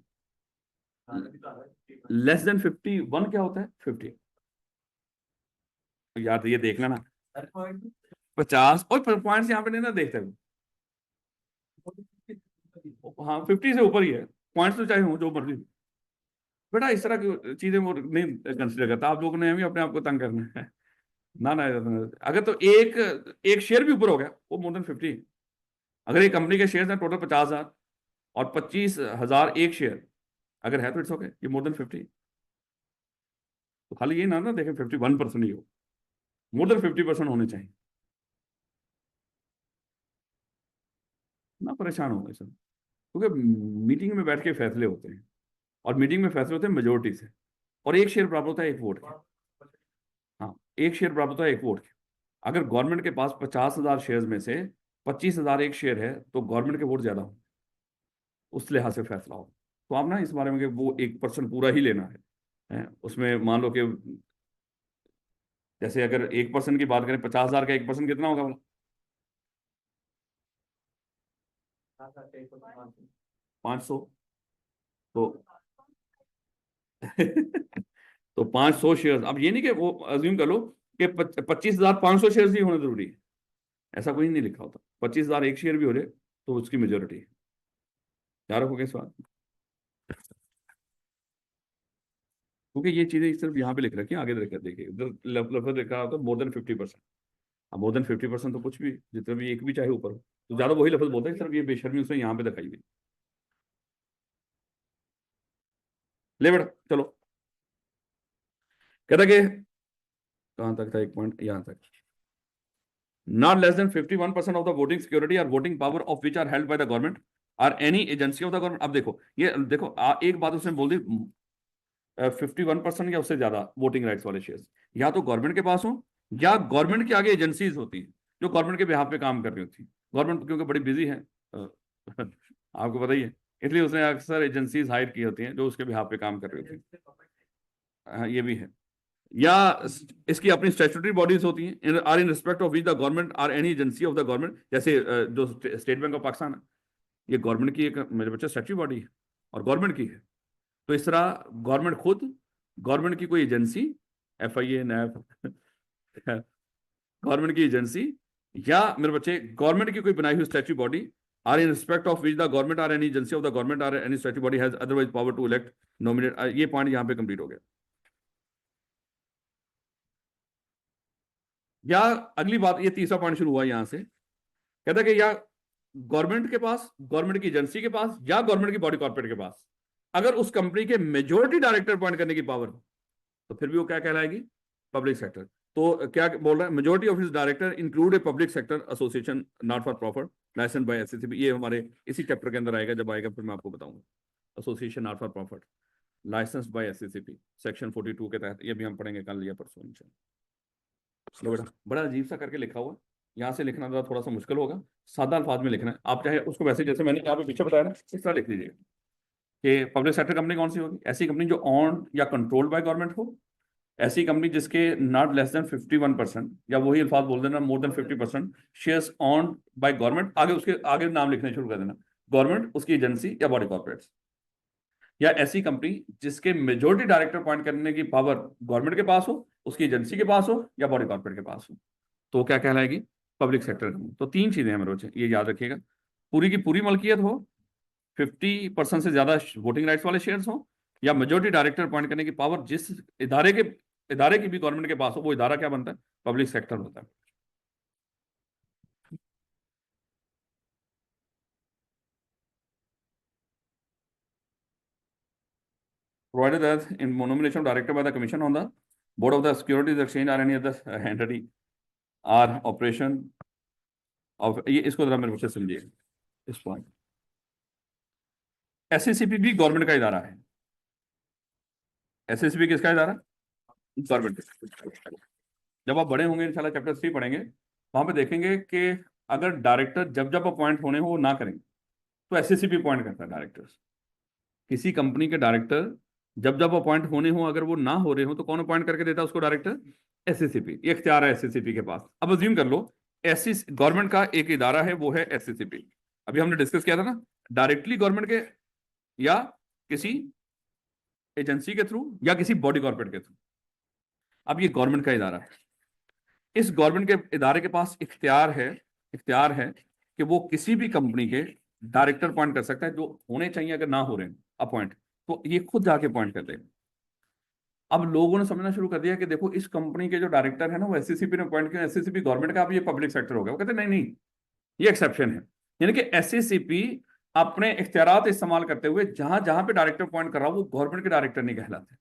लेस देन 51 क्या होता है? 50। यार ये देख लेना, 50 और पॉइंट्स यहाँ पे नहीं ना देखते हुए। हाँ, 50 से ऊपर ही है। पॉइंट्स तो चाहे हो जो मर्जी। बेटा इस तरह की चीजें वो नहीं कंसिडर करता। आप लोगों ने भी अपने आप को तंग करना है ना ना। अगर तो एक एक शेयर भी ऊपर हो गया वो मोर देन 50। अगर एक कंपनी के शेयर हैं टोटल 50,000 और 25,000 एक शेयर अगर है तो इट्स ओके, ये मोर देन 50। तो खाली ये ना ना देखें 51% ही हो, मोर देन 50% होने चाहिए। ना परेशान होगा सब, क्योंकि मीटिंग में बैठ के फैसले होते हैं और मीटिंग में फैसले होते हैं मेजोरिटी से। और एक शेयर बराबर होता है एक वोट के। हाँ, एक शेयर बराबर होता है एक वोट के। अगर गवर्नमेंट के पास 50,000 शेयर में से 25,000 एक शेयर है तो गवर्नमेंट के वोट ज्यादा हो, उस लिहाज से फैसला हो। तो आप ना इस बारे में कि वो 1% पूरा ही लेना है, उसमें मान लो कि जैसे अगर 1% की बात करें, 50,000 का 1% कितना होगा बोला? 500। तो तो 500 शेयर। अब ये नहीं कि वो अज्यूम कर लो कि 25,500 शेयर ही होने जरूरी है, ऐसा कोई नहीं लिखा होता। 25,000 एक शेयर भी हो जाए तो उसकी मेजोरिटी है। याद रखोगे इस बात, क्योंकि ये चीजें सिर्फ यहाँ पे लिख रखी है, आगे देखिए इधर लफ्ज लिखा होता है मोर देन 50%। अब मोर देन 50% तो कुछ भी, जितना भी एक भी चाहे ऊपर हो तो ज्यादा वही लफ्ज बोलता है, सिर्फ ये बेशर्मी उसने यहाँ पे दिखाई हुई। ले बेटा चलो, कहता कि कहाँ तक था? एक पॉइंट यहाँ तक। Not less than 51% of the voting security or voting power of which are held by the government or any agency of the government। अब देखो ये देखो एक बात उसने बोल दी, 51% या उससे ज्यादा वोटिंग राइट्स वाले शेयर्स या तो गवर्नमेंट के पास हो या गवर्नमेंट के आगे एजेंसीज होती हैं जो गवर्नमेंट के बिहाफ पे काम कर रही होती है। गवर्नमेंट क्योंकि बड़ी बिजी है, आपको पता ही है, इसलिए उसने अक्सर एजेंसीज हायर की होती हैं जो उसके बिहाफ पे काम कर रही होती हैं। हाँ, ये भी है। या इसकी अपनी स्टैट्यूटरी बॉडीज होती हैं or in respect of which the government or any agency of the government. जैसे जो स्टेट बैंक ऑफ पाकिस्तान है, ये गवर्नमेंट की एक मेरे बच्चे स्टैट्यूटरी बॉडी है और गवर्नमेंट की है। तो इस तरह गवर्नमेंट खुद, गवर्नमेंट की कोई एजेंसी, FIA, NAF, गवर्नमेंट की एजेंसी, या मेरे बच्चे गवर्नमेंट की कोई बनाई हुई statue body, or in respect of which the government or any agency of the government or any statue body has otherwise power to elect nominate. ये पॉइंट यहाँ पे कंप्लीट हो गया। या अगली बात, ये तीसरा पॉइंट शुरू हुआ यहां से, कहता है कि या गवर्नमेंट के पास, गवर्नमेंट की एजेंसी के पास, या गवर्नमेंट की बॉडी कॉर्पोरेट के पास अगर उस कंपनी के मेजोरिटी डायरेक्टर अपॉइंट करने की पावर हो, तो फिर भी वो क्या कहलाएगी? Public sector. तो क्या बोल रहा है? Majority of his director include a public sector association not for profit licence by SCCB। ये हमारे इसी चैप्टर के अंदर आएगा, जब आएगा फिर मैं आपको बताऊंगा। Association not for profit licence by SCCB section 42 के तहत, ये भी हम पढ़ेंगे कल या परसों इंशाल्लाह। लो बेटा, बड़ा अजीब सा करके लिखा हुआ, यहाँ से लिखना थोड़ा सा मुश्किल होगा, सादा अल्फाज में लिखना है। आप चाहे उसको वैसे जैसे मैंने यहाँ पे पीछे बताया ना, इस तरह लिख लीजिएगा कि पब्लिक सेक्टर कंपनी कौन सी होगी? ऐसी कंपनी जो ऑन या कंट्रोल्ड बाय गवर्नमेंट हो, ऐसी कंपनी जिसके नॉट लेस देन 51%, या वही अल्फाज बोल देना more than 50% shares on by government, आगे उसके आगे नाम लिखने शुरू कर देना, गवर्नमेंट, उसकी एजेंसी या बॉडी कॉर्पोरेट्स। या ऐसी कंपनी जिसके मेजोरिटी डायरेक्टर अपॉइंट करने की पावर गवर्नमेंट के पास हो, उसकी एजेंसी के पास हो, या बॉडी कॉर्पोरेट के पास हो, तो क्या कहलाएगी? Public sector company. तो तीन चीजें हैं मेरे बच्चे, ये याद रखिएगा। पूरी की पूरी मलकियत हो, 50% से ज्यादा वोटिंग राइट्स वाले शेयर्स हो, या मेजोरिटी डायरेक्टर अपॉइंट करने की पावर जिस इदारे की भी गवर्नमेंट के पास हो, वो इदारा क्या बनता है? पब्लिक सेक्टर होता है। Provided that in nomination of director by the commission on the board of the securities exchange or any other entity or operation of, ये इसको जरा मेरे बच्चे समझिए इस पॉइंट। SCCB भी गवर्नमेंट का इदारा है। SCCB किसका इदारा? गवर्नमेंट। जब आप बड़े होंगे इंशाल्लाह चैप्टर 3 पढ़ेंगे, वहां पे देखेंगे कि अगर डायरेक्टर जब जब अपॉइंट होने हो वो ना करें, तो SCCB अपॉइंट करता है डायरेक्टर्स। किसी कंपनी के डायरेक्टर जब जब अपॉइंट होने हो, अगर वो ना हो रहे हो, तो कौन अपॉइंट करके देता है उसको? डायरेक्टर। SCCB। ये इख्तियार है SCCB के पास। अब अज्यूम कर लो गवर्नमेंट का एक इदारा है, वो है SCCB। अभी हमने डिस्कस किया था ना, डायरेक्टली गवर्नमेंट के, या किसी एजेंसी के थ्रू, या किसी बॉडी कॉर्पोरेट के थ्रू। अब ये गवर्नमेंट का इदारा है, इस गवर्नमेंट के इदारे के पास इख्तियार है कि वो किसी भी कंपनी के डायरेक्टर अपॉइंट कर सकता है, जो होने चाहिए, अगर ना हो रहे अपॉइंट तो ये खुद जाके अपॉइंट कर देगा। अब लोगों ने समझना शुरू कर दिया कि देखो इस कंपनी के जो डायरेक्टर है ना, वो SCCB ने अपॉइंट किया, SCCB गवर्नमेंट का, अब ये पब्लिक सेक्टर हो गया। वो कहते नहीं नहीं, ये एक्सेप्शन है। यानी कि SCCB अपने इख्तियारात इस्तेमाल करते हुए जहां जहां पे डायरेक्टर अपॉइंट कर रहा हो, वो गवर्नमेंट के डायरेक्टर नहीं कहलाते।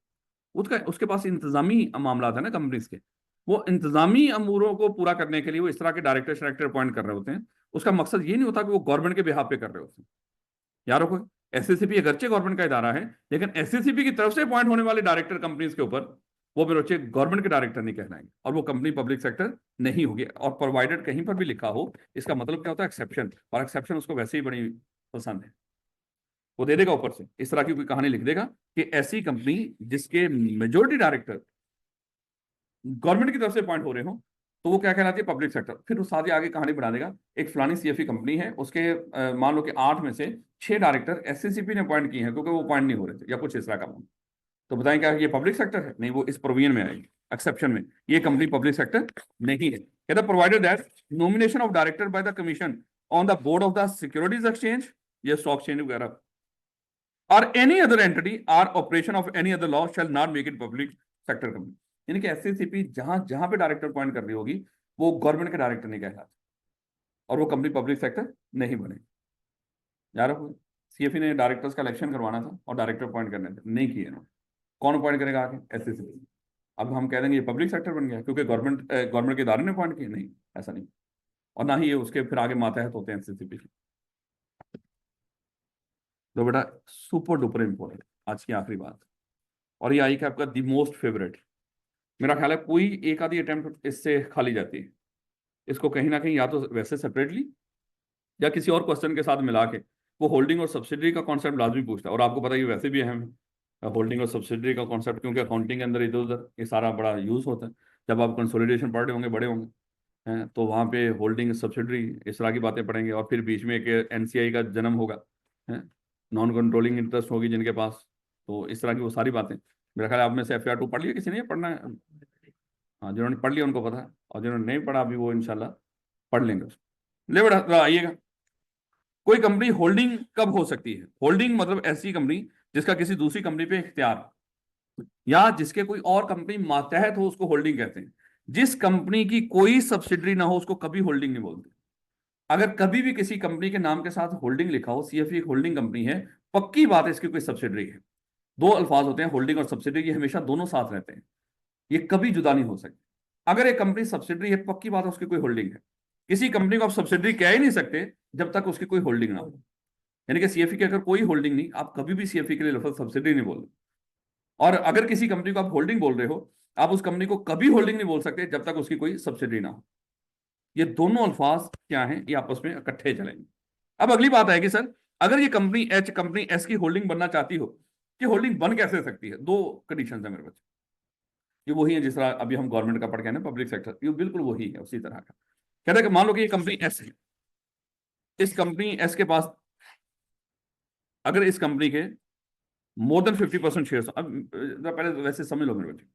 उसके पास इंतजामी मामला है ना कंपनीज के, वो इंतजामी अमूरों को पूरा करने के लिए वो इस तरह के डायरेक्टर अपॉइंट कर रहे होते हैं। उसका मकसद ये नहीं होता कि वो गवर्नमेंट के बिहाफ पे कर रहे होते हैं। यार रखो, SCCB अगरचे गवर्नमेंट का इदारा है, लेकिन SCCB की तरफ से अपॉइंट होने वाले डायरेक्टर कंपनीज के ऊपर, वो मेरे बच्चे गवर्नमेंट के डायरेक्टर नहीं कहलाएंगे, और वो कंपनी पब्लिक सेक्टर नहीं होगी। और प्रोवाइडेड कहीं पर भी लिखा हो, इसका मतलब क्या होता है? एक्सेप्शन। और एक्सेप्शन उसको वैसे ही बड़ी पसंद है, वो दे देगा ऊपर से, इस तरह की कोई कहानी लिख देगा कि ऐसी कंपनी जिसके मेजोरिटी डायरेक्टर गवर्नमेंट की तरफ से अपॉइंट हो रहे हो, तो वो क्या कहलाती है? Public sector. फिर उस आगे आगे कहानी बढ़ा देगा, एक फलानी CFE कंपनी है, उसके मान लो कि 8 में से 6 डायरेक्टर SCCB ने अपॉइंट किए हैं, क्योंकि वो अपॉइंट नहीं हो रहे थे, या कुछ इस तरह का। तो बताएं क्या ये पब्लिक सेक्टर है? नहीं, वो इस प्रोविजन में आएगी, एक्सेप्शन में। ये कंपनी पब्लिक सेक्टर नहीं है। कहता provided that nomination of director by the commission on the board of the securities exchange, ये स्टॉक एक्सचेंज वगैरह, और any other entity or operation of any other law shall not make it public sector company. यानी कि SCCB जहां जहां पे डायरेक्टर अपॉइंट कर रही होगी, वो गवर्नमेंट के डायरेक्टर नहीं कहलाते, और वो कंपनी पब्लिक सेक्टर नहीं बने। यार CFE ने डायरेक्टर्स का इलेक्शन करवाना था और डायरेक्टर अपॉइंट करने थे, नहीं किए ना। कौन अपॉइंट करेगा आगे? SCCB। अब हम कह देंगे ये पब्लिक सेक्टर बन गया क्योंकि गवर्नमेंट के इदारे ने अपॉइंट किए? नहीं, ऐसा नहीं। और ना ही ये उसके फिर आगे मातहत होते हैं SCCB के। तो बेटा सुपर डुपर इंपॉर्टेंट, आज की आखिरी बात, और ये आई कि आपका दी मोस्ट फेवरेट। मेरा ख्याल है कोई एक आधी अटेम्प्ट इससे खाली जाती है। इसको कहीं ना कहीं या तो वैसे सेपरेटली, या किसी और क्वेश्चन के साथ मिला के, वो होल्डिंग और सब्सिडरी का कॉन्सेप्ट लाजमी पूछता है। और आपको पता है ये वैसे भी अहम है, होल्डिंग और सब्सिडरी का कॉन्सेप्ट, क्योंकि अकाउंटिंग के अंदर इधर उधर ये सारा बड़ा यूज होता है। जब आप कंसोलिडेशन पढ़ रहे होंगे, बड़े होंगे हैं, तो वहाँ पे होल्डिंग सब्सिडरी इस तरह की बातें पढ़ेंगे। और फिर बीच में एक NCI का जन्म होगा, है, नॉन कंट्रोलिंग इंटरेस्ट होगी जिनके पास, तो इस तरह की वो सारी बातें, मेरा ख्याल है आप में से FAR 2 पढ़ लिया किसी ने, पढ़ना है? हाँ, जिन्होंने पढ़ लिया उनको पता है, और जिन्होंने नहीं पढ़ा अभी वो इंशाल्लाह पढ़ लेंगे उसको। ले बेटा आइएगा। कोई कंपनी होल्डिंग कब हो सकती है? होल्डिंग मतलब ऐसी कंपनी जिसका किसी दूसरी कंपनी पे इख्तियार हो, या जिसके कोई और कंपनी मातहत हो, उसको होल्डिंग कहते हैं। जिस कंपनी की कोई सब्सिडरी ना हो उसको कभी होल्डिंग नहीं बोलते। अगर कभी भी किसी कंपनी के नाम के साथ होल्डिंग लिखा हो, CFE एक होल्डिंग कंपनी है, पक्की बात है इसकी कोई सब्सिडरी है। दो अल्फाज होते हैं, होल्डिंग और सब्सिडरी, ये हमेशा दोनों साथ रहते हैं, ये कभी जुदा नहीं हो सकते। अगर एक कंपनी सब्सिडरी है, पक्की बात है उसकी कोई होल्डिंग है। किसी कंपनी को आप सब्सिडरी कह ही नहीं सकते जब तक उसकी कोई होल्डिंग ना हो। यानी कि CFE की अगर कोई होल्डिंग नहीं, आप कभी भी CFE के लिए लफ्ज सब्सिडरी नहीं बोल। और अगर किसी कंपनी को आप होल्डिंग बोल रहे हो, आप उस कंपनी को कभी होल्डिंग नहीं बोल सकते जब तक उसकी कोई सब्सिडरी ना हो। ये दोनों अल्फाज क्या हैं, ये आपस में इकट्ठे चलेंगे। अब अगली बात है कि सर, अगर ये कंपनी H कंपनी S की होल्डिंग बनना चाहती हो, कि होल्डिंग बन कैसे सकती है? दो कंडीशन है मेरे बच्चे, ये वही है जिस तरह अभी हम गवर्नमेंट का पढ़ के आए ना, पब्लिक सेक्टर, ये बिल्कुल वही है, उसी तरह का। कहते हैं कि मान लो कि ये कंपनी S है, इस कंपनी S के पास, अगर इस कंपनी के मोर देन 50% शेयर, अब पहले तो वैसे समझ लो मेरे बच्चे,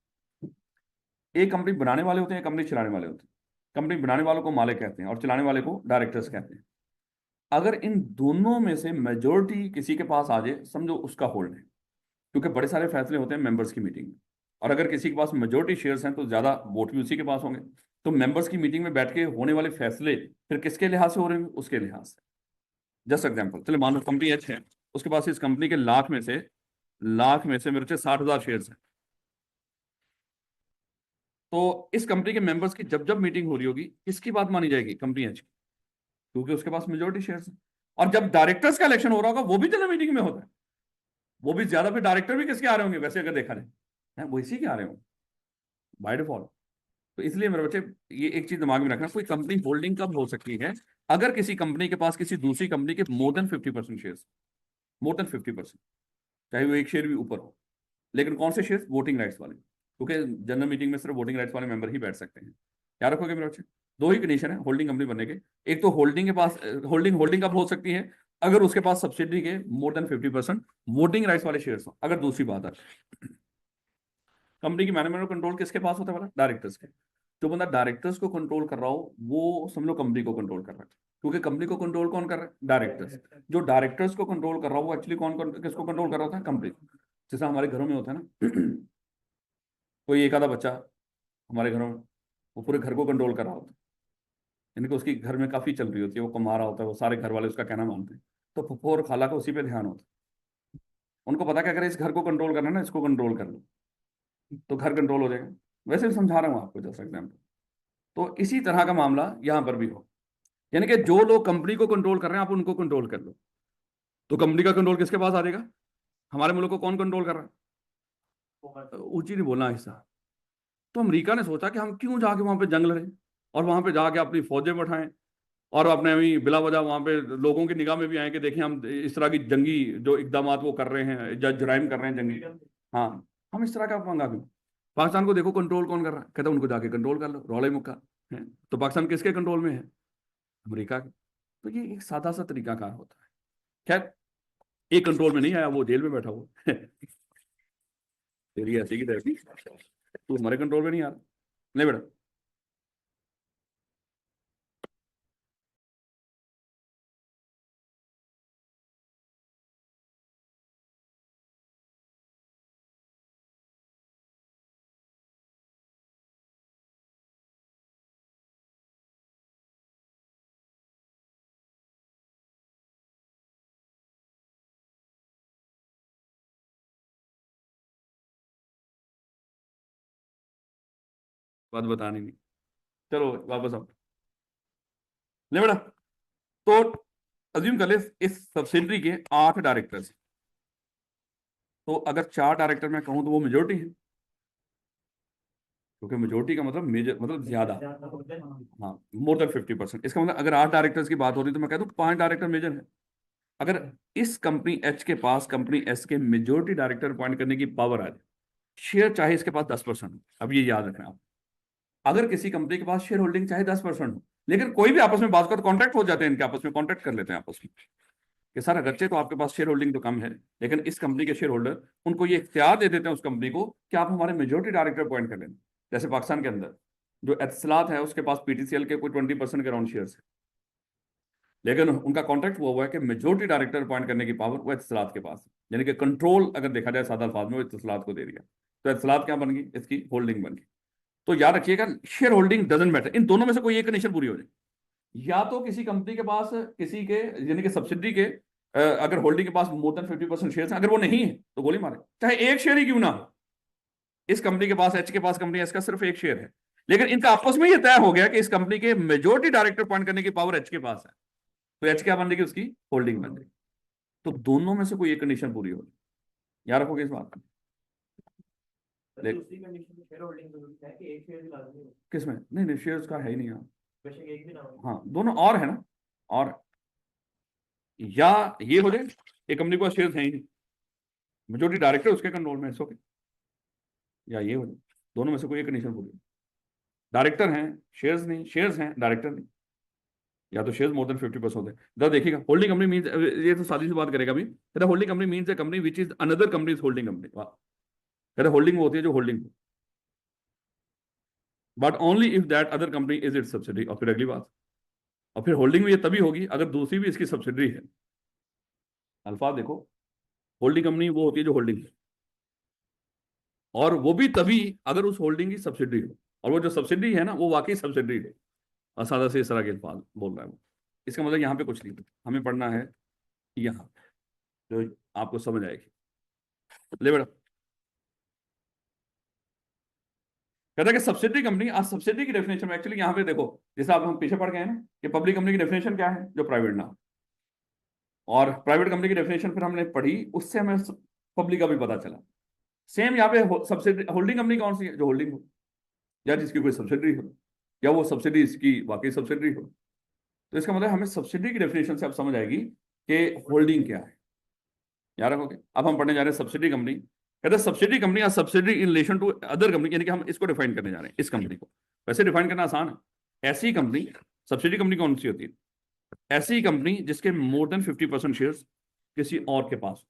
एक कंपनी बनाने वाले होते हैं, कंपनी चलाने वाले होते हैं। कंपनी बनाने वालों को मालिक कहते हैं और चलाने वाले को डायरेक्टर्स कहते हैं। अगर इन दोनों में से मेजोरिटी किसी के पास आ जाए, समझो उसका होल्ड है, क्योंकि बड़े सारे फैसले होते हैं मेंबर्स की मीटिंग में, और अगर किसी के पास मेजोरिटी शेयर्स हैं तो ज्यादा वोट भी उसी के पास होंगे। तो मेंबर्स की मीटिंग में बैठ के होने वाले फैसले फिर किसके लिहाज से हो रहे हैं? उसके लिहाज से। जस्ट एग्जाम्पल, चलिए मान लो कंपनी H है, उसके पास इस कंपनी के लाख में से मेरे से 60,000 शेयर्स हैं। तो इस कंपनी के मेंबर्स की जब जब मीटिंग हो रही होगी, किसकी बात मानी जाएगी? कंपनी H की, क्योंकि उसके पास मेजोरिटी शेयर्स है। और जब डायरेक्टर्स का इलेक्शन हो रहा होगा, वो भी जनरल मीटिंग में होता है, वो भी ज्यादा, फिर डायरेक्टर भी किसके आ रहे होंगे वैसे अगर देखा जाए? वो इसी के आ रहे होंगे बाय डिफॉल्ट। तो इसलिए मेरे बच्चे, ये एक चीज दिमाग में रखना, कोई कंपनी होल्डिंग कब हो सकती है? अगर किसी कंपनी के पास किसी दूसरी कंपनी के more than 50% share, more than 50%, चाहे वो एक शेयर भी ऊपर हो। लेकिन कौन से शेयर? वोटिंग राइट्स वाले, क्योंकि जनरल मीटिंग में सिर्फ वोटिंग राइट्स वाले मेंबर ही बैठ सकते हैं। क्या रखोगे मेरे बच्चे? दो ही कंडीशन है होल्डिंग कंपनी बनने के। एक तो होल्डिंग के पास, होल्डिंग कब हो सकती है? अगर उसके पास सब्सिडी के मोर देन 50% वोटिंग राइट्स वाले शेयर्स हो। अगर दूसरी बात है, कंपनी की मैनेजमेंट और कंट्रोल किसके पास होता है? वाला डायरेक्टर्स के। जो बंदा डायरेक्टर्स को कंट्रोल कर रहा हो, वो समझ लो कंपनी को कंट्रोल कर रहा है, क्योंकि कंपनी को कंट्रोल कौन कर रहा है? डायरेक्टर्स। जो डायरेक्टर्स को कंट्रोल कर रहा हो, वो एक्चुअली किसको कंट्रोल कर रहा था? कंपनी। जैसा हमारे घरों में होता है ना, कोई एक आधा बच्चा हमारे घरों में, वो पूरे घर को कंट्रोल कर रहा होता है, यानी कि उसकी घर में काफी चल रही होती है, वो कमा रहा होता है, वो सारे घर वाले उसका कहना मानते हैं। तो फुफ्फो और खाला का उसी पे ध्यान होता है। उनको पता है कि अगर इस घर को कंट्रोल करना है ना, इसको कंट्रोल कर लो तो घर कंट्रोल हो जाएगा। वैसे भी समझा रहा हूँ आपको जैसा एग्जाम्पल। तो इसी तरह का मामला यहाँ पर भी हो, यानी कि जो लोग कंपनी को कंट्रोल कर रहे हैं, आप उनको कंट्रोल कर लो। तो कंपनी का कंट्रोल किसके पास आ जाएगा? हमारे मुल्क को कौन कंट्रोल कर रहा है? ऊंची नहीं बोलना ऐसा। तो अमेरिका ने सोचा कि हम क्यों जाके वहां पे जंग लड़ें, और वहां पे जाके अपनी फौजें बैठाएं, और अपने अभी बिला वजह वहां पे लोगों की निगाह में भी आए कि देखें हम इस तरह की जंगी जो इकदाम वो कर रहे हैं, जराइम कर रहे हैं जंगी। हाँ, हम इस तरह का पंगा क्यों? पाकिस्तान को देखो कंट्रोल कौन कर रहा है, कहता है उनको जाके कंट्रोल कर लो, रौला ही मुक्का है। तो पाकिस्तान किसके कंट्रोल में है? अमेरिका के। तो ये एक सादा सा तरीका कार होता है। खैर, एक कंट्रोल में नहीं आया, वो जेल में बैठा हुआ तेरी ऐसी की तैसी, तू हमारे कंट्रोल में नहीं आ रहा। नहीं बेटा, बात बतानी नहीं। चलो वापस आओ। नहीं बेटा, तो अज्यूम कर ले इस सब्सिडरी के 8 डायरेक्टर्स। तो अगर 4 डायरेक्टर मैं कहूं तो वो मेजोरिटी है, क्योंकि मेजोरिटी का मतलब मेजर मतलब ज्यादा। हाँ, मोर देन 50%। इसका मतलब अगर 8 डायरेक्टर्स की बात हो रही है तो मैं कह दूं 5 डायरेक्टर मेजर है। अगर इस कंपनी H के पास कंपनी S के मेजोरिटी डायरेक्टर अपॉइंट करने की पावर आ जाए, शेयर चाहे इसके पास 10%, अब ये याद रखना आप। अगर किसी कंपनी के पास शेयर होल्डिंग चाहे 10% हो, लेकिन कोई भी आपस में बात कर कॉन्ट्रैक्ट हो जाते हैं, इनके आपस में कॉन्ट्रैक्ट कर लेते हैं आपस में, कि सर अगरचे तो आपके पास शेयर होल्डिंग तो कम है, लेकिन इस कंपनी के शेयर होल्डर उनको ये इख्तियार दे देते हैं उस कंपनी को कि आप हमारे मेजोरिटी डायरेक्टर अपॉइंट कर लें। जैसे पाकिस्तान के अंदर जो एतसलात है उसके पास पीटीसीएल के कोई 20% के अराउंड शेयर है, लेकिन उनका कॉन्ट्रैक्ट हुआ हुआ है कि मेजोरिटी डायरेक्टर अपॉइंट करने की पावर वो एतसलात के पास है, यानी कि कंट्रोल अगर देखा जाए सादा अल्फाज में वो एतसलात को दे दिया। तो एतसलात क्या बन गई, इसकी होल्डिंग बन गई। तो याद रखिएगा शेयर होल्डिंग डजंट मैटर, इन दोनों में से कोई एक कंडीशन पूरी हो जाए। या तो किसी कंपनी के पास किसी के यानी कि सब्सिडी के अगर होल्डिंग के पास मोर देन 50% शेयर है, अगर वो नहीं है तो गोली मारे, चाहे एक शेयर ही क्यों ना हो। इस कंपनी के पास, एच के पास, कंपनी एस का सिर्फ एक शेयर है, लेकिन इनका आपस में ये तय हो गया कि इस कंपनी के मेजोरिटी डायरेक्टर अपॉइंट करने की पावर एच के पास है, तो एच क्या बन जाएगी, उसकी होल्डिंग बन जाएगी। तो दोनों में से कोई एक कंडीशन पूरी होगी, याद रखोगे इस बात को। दूसरी कंडीशन में शेयर होल्डिंग जरूरी है कि एक शेयर भी लाजमी हो। किसमें? नहीं नहीं, शेयर्स का है ही नहीं यहाँ। बेशक एक भी ना हो। हाँ, दोनों और है ना, और या ये हो जाए एक कंपनी को शेयर्स है ही नहीं, मेजोरिटी डायरेक्टर उसके कंट्रोल में, ओके, या ये हो जाए, दोनों में से कोई एक कंडीशन पूरी। डायरेक्टर हैं, शेयर्स नहीं, शेयर्स हैं, डायरेक्टर नहीं, या तो शेयर्स मोर देन 50% होते हैं। जरा देखिएगा, होल्डिंग कंपनी मींस, ये तो सादी सी बात करेगा अभी, कहता holding company means a company which is another company is holding company. कहता होल्डिंग वो होती है जो holding, but only if that other company is it's subsidy. और फिर अगली बात, और फिर होल्डिंग भी ये तभी होगी अगर दूसरी भी इसकी सब्सिडरी है। अल्फाज देखो, होल्डिंग कंपनी वो होती है जो होल्डिंग है, और वो भी तभी अगर उस होल्डिंग की सब्सिडरी हो, और वो जो सब्सिडरी है ना वो वाकई सब्सिडरी हो, और सादा से इस तरह के अल्फाज बोल रहा है वो। इसका मतलब यहाँ पे कुछ नहीं, हमें पढ़ना है यहाँ जो आपको समझ आएगी। ले बेटा, कहता है कि सब्सिडरी कंपनी, आज सब्सिडरी की डेफिनेशन में एक्चुअली यहाँ पे देखो, जैसे आप हम पीछे पढ़ गए हैं ना कि पब्लिक कंपनी की डेफिनेशन क्या है, जो प्राइवेट ना हो, और प्राइवेट कंपनी की डेफिनेशन फिर हमने पढ़ी, उससे हमें पब्लिक का भी पता चला। सेम यहाँ पे सब्सिडी होल्डिंग कंपनी कौन सी है, जो होल्डिंग हो, या जिसकी कोई सब्सिडरी हो, या वो सब्सिडी इसकी वाकई सब्सिडरी हो। तो इसका मतलब हमें सब्सिडी की डेफिनेशन से अब समझ आएगी कि होल्डिंग क्या है, याद रखोगे। अब हम पढ़ने जा रहे हैं सब्सिडी कंपनी। कहते हैं सब्सिडी कंपनी या subsidy in relation to other company, यानी कि हम इसको डिफाइन करने जा रहे हैं, इस कंपनी को। वैसे डिफाइन करना आसान है। ऐसी कंपनी, सब्सिडी कंपनी कौन सी होती है, ऐसी कंपनी जिसके मोर देन 50% शेयर किसी और के पास,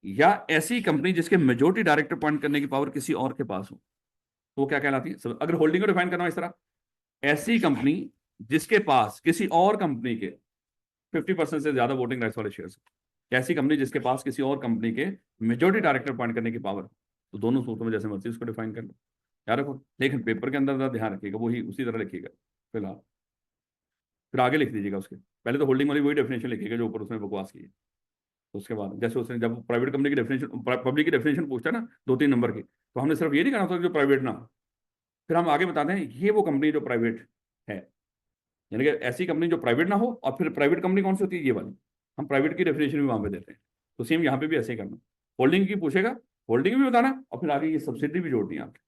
या ऐसी कंपनी जिसके मेजोरिटी डायरेक्टर अपॉइंट करने की पावर किसी और के पास हो, तो वो क्या कहलाती है। अगर होल्डिंग को डिफाइन करना हो इस तरह, ऐसी कंपनी जिसके पास किसी और कंपनी के 50% से ज्यादा वोटिंग राइट्स वाले शेयर्स, ऐसी कंपनी जिसके पास किसी और कंपनी के मेजोरिटी डायरेक्टर अपॉइंट करने की पावर। तो दोनों सूत्रों में जैसे मर्जी उसको डिफाइन कर लो, याद रखो। लेकिन पेपर के अंदर ध्यान रखिएगा, वही उसी तरह लिखिएगा फिलहाल, फिर आगे लिख दीजिएगा उसके। पहले तो होल्डिंग वाली वही डेफिनेशन लिखिएगा जो ऊपर उसने बकवास की है। तो उसके बाद जैसे उसने जब प्राइवेट कंपनी की डेफिनेशन, पब्लिक की डेफिनेशन पूछता है ना 2-3 नंबर की, तो हमने सिर्फ ये नहीं कहना था जो प्राइवेट ना हो, फिर हम आगे बताते हैं ये वो कंपनी जो प्राइवेट है, यानी कि ऐसी कंपनी जो प्राइवेट ना हो। और फिर प्राइवेट कंपनी कौन सी होती है, ये वाली, हम प्राइवेट की डेफिनेशन भी वहां पे देते हैं। तो सेम यहाँ पे भी ऐसे ही करना, होल्डिंग की पूछेगा, होल्डिंग भी बताना, और फिर आगे ये सब्सिडी भी जोड़नी है आपकी।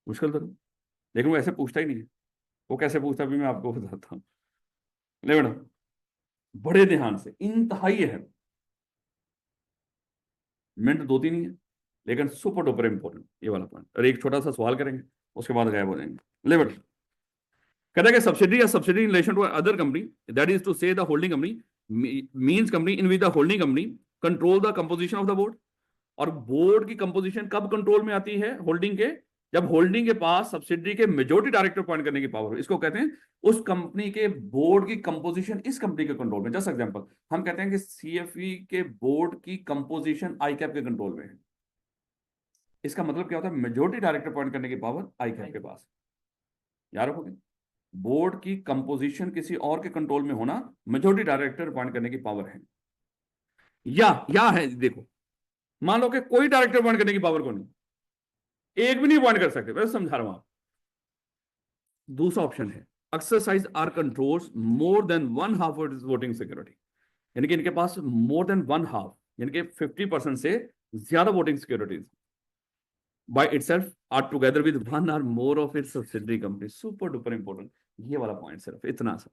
मुश्किल तो नहीं, लेकिन वो ऐसे पूछता ही नहीं है। वो कैसे पूछता है अभी मैं आपको बताता हूँ। ले मैडम, बड़े ध्यान से, इंतहाई है, मिनट 2-3 ही है, लेकिन सुपर डुपर इंपॉर्टेंट ये वाला पॉइंट। और एक छोटा सा सवाल करेंगे, उसके बाद गायब हो जाएंगे। ले बेटा, कहता है कि सब्सिडी या subsidy in relation to other company, that is to say the holding company means company in which the holding company control the composition of the board. और बोर्ड की कंपोजिशन कब कंट्रोल में आती है होल्डिंग के, जब होल्डिंग के पास सब्सिडी के मेजोरिटी डायरेक्टर अपॉइंट करने की पावर हो। इसको कहते हैं उस कंपनी के बोर्ड की कंपोजिशन इस कंपनी के कंट्रोल में। जस्ट एग्जांपल, हम कहते हैं कि सीएफई के बोर्ड की कंपोजिशन आई कैप के कंट्रोल में है। इसका मतलब क्या होता है, मेजोरिटी डायरेक्टर अपॉइंट करने की पावर आई कैप के पास। याद रखोगे, बोर्ड की कंपोजिशन किसी और के कंट्रोल में होना, मेजोरिटी डायरेक्टर अपॉइंट करने की पावर है। या है, देखो, मान लो कि कोई डायरेक्टर अपॉइंट करने की पावर को नहीं, एक भी नहीं अपॉइंट कर सकते, वैसे समझा रहा हूं आप। दूसरा ऑप्शन है exercise or controls more than 1/2 of voting security, यानी कि इनके पास मोर देन 1/2 यानी कि 50% से ज्यादा voting securities by itself or together with one or more of its subsidiary companies। super duper important ये वाला पॉइंट, सिर्फ इतना सा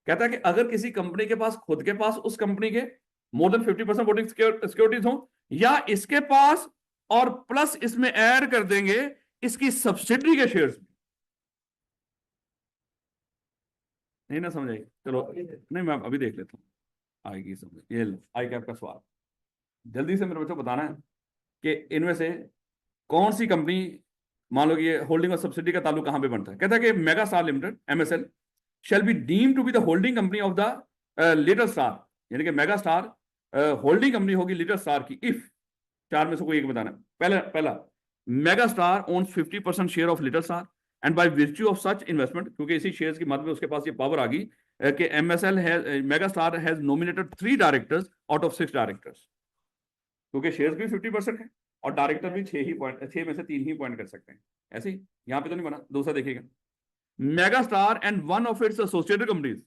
कहता है कि अगर किसी कंपनी के पास, खुद के पास, उस कंपनी के मोर देन 50% वोटिंग सिक्योरिटीज हो, या इसके पास और प्लस इसमें ऐड कर देंगे इसकी सब्सिडरी के शेयर्स, नहीं ना समझ आई, चलो नहीं मैं अभी देख लेता हूँ, आएगी समझ। ये आई कैप का सवाल जल्दी से मेरे बच्चों बताना है कि इनमें से कौन सी कंपनी, मान लो कि ये होल्डिंग और सब्सिडी का ताल्लुक कहां पे बनता है। कहता है कि mega star limited MSL shall be deem to be the holding company of the little star, यानी कि मेगा स्टार होल्डिंग कंपनी होगी लिटिल स्टार की इफ, चार में से कोई एक बताना है। पहला पहला, mega star owns 50% share of little star and by virtue of such investment, क्योंकि इसी शेयर्स की मदद में उसके पास ये पावर आ गई कि एमएसएल है mega star has nominated 3 directors out of 6 directors, क्योंकि शेयर्स भी 50% है और डायरेक्टर भी 6 में से 3 ही पॉइंट कर सकते हैं। ऐसे ही यहां पे तो नहीं बना। दूसरा देखिएगा, mega star and one of its associated companies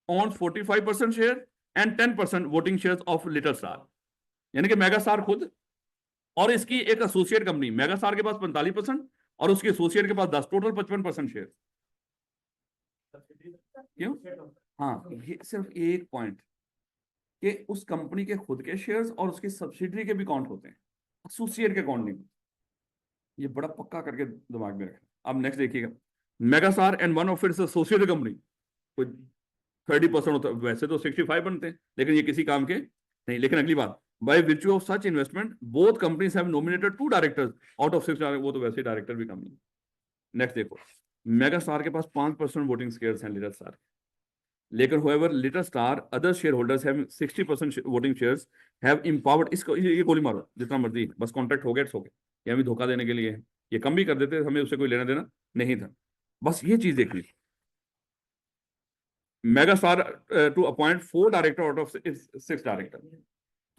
owns 45% share and 10% voting shares of little star, यानी कि मेगा स्टार खुद और इसकी एक एसोसिएट कंपनी, मेगा स्टार के पास 45% और उसके एसोसिएट के पास 10, टोटल 55% शेयर। क्यों? हाँ, ये सिर्फ एक पॉइंट कि उस कंपनी के खुद के शेयर्स और उसकी सब्सिडरी के भी काउंट होते हैं, एसोसिएट के काउंट नहीं। ये बड़ा पक्का करके दिमाग में रखना। अब नेक्स्ट देखिएगा, megastar and one of its associated company, कोई 30% होता है, वैसे तो 65 बनते हैं लेकिन ये किसी काम के नहीं। लेकिन अगली बात, by virtue of such investment both companies have nominated 2 directors out of 6, वो तो वैसे डायरेक्टर भी कम नहीं। नेक्स्ट देखो, मेगास्टार के पास 5% वोटिंग शेयर्स हैं लिटिल स्टार, लेकिन however little star other share holders have 60% voting shares have empowered. इसको ये गोली मारो जितना मर्जी, बस कॉन्ट्रैक्ट हो गया, इट्स हो गया। ये हमें धोखा देने के लिए है, ये कम भी कर देते, हमें उससे कोई लेना देना नहीं था। बस ये चीज देखनी। Megastar to appoint 4 director out of 6 director,